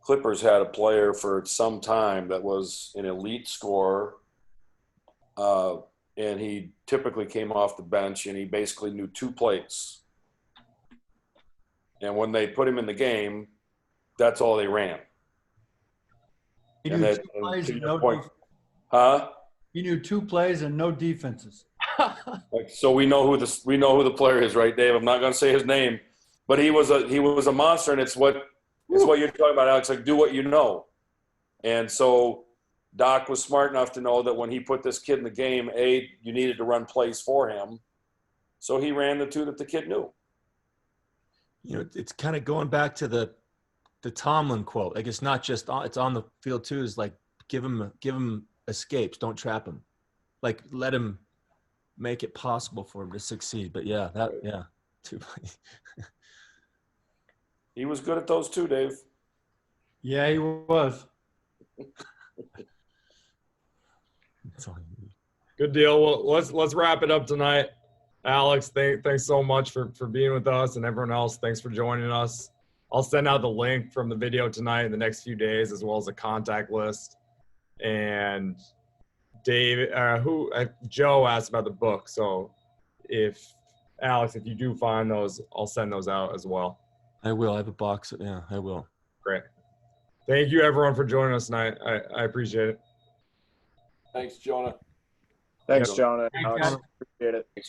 Clippers had a player for some time that was an elite scorer, and he typically came off the bench, and he basically knew 2 plays. And when they put him in the game, that's all they ran. He knew 2 plays and no defenses. Huh? He knew 2 plays and no defenses. So we know who the player is, right, Dave? I'm not going to say his name, but he was a monster, and it's what you're talking about, Alex. Like, do what you know. And so Doc was smart enough to know that when he put this kid in the game, you needed to run plays for him, so he ran the 2 that the kid knew. It's kind of going back to the Tomlin quote. Like it's not just it's on the field too. Is like give him escapes, don't trap him. Like let him make it possible for him to succeed. But too funny. He was good at those too, Dave. Yeah, he was. Good deal. Well, let's wrap it up tonight. Alex, thanks so much for being with us, and everyone else, thanks for joining us. I'll send out the link from the video tonight in the next few days, as well as a contact list. And Joe asked about the book. So Alex, if you do find those, I'll send those out as well. I will. I have a box. Yeah, I will. Great. Thank you, everyone, for joining us tonight. I appreciate it. Thanks, Jonah. Thanks, Jonah. Thanks, Appreciate it. Thanks,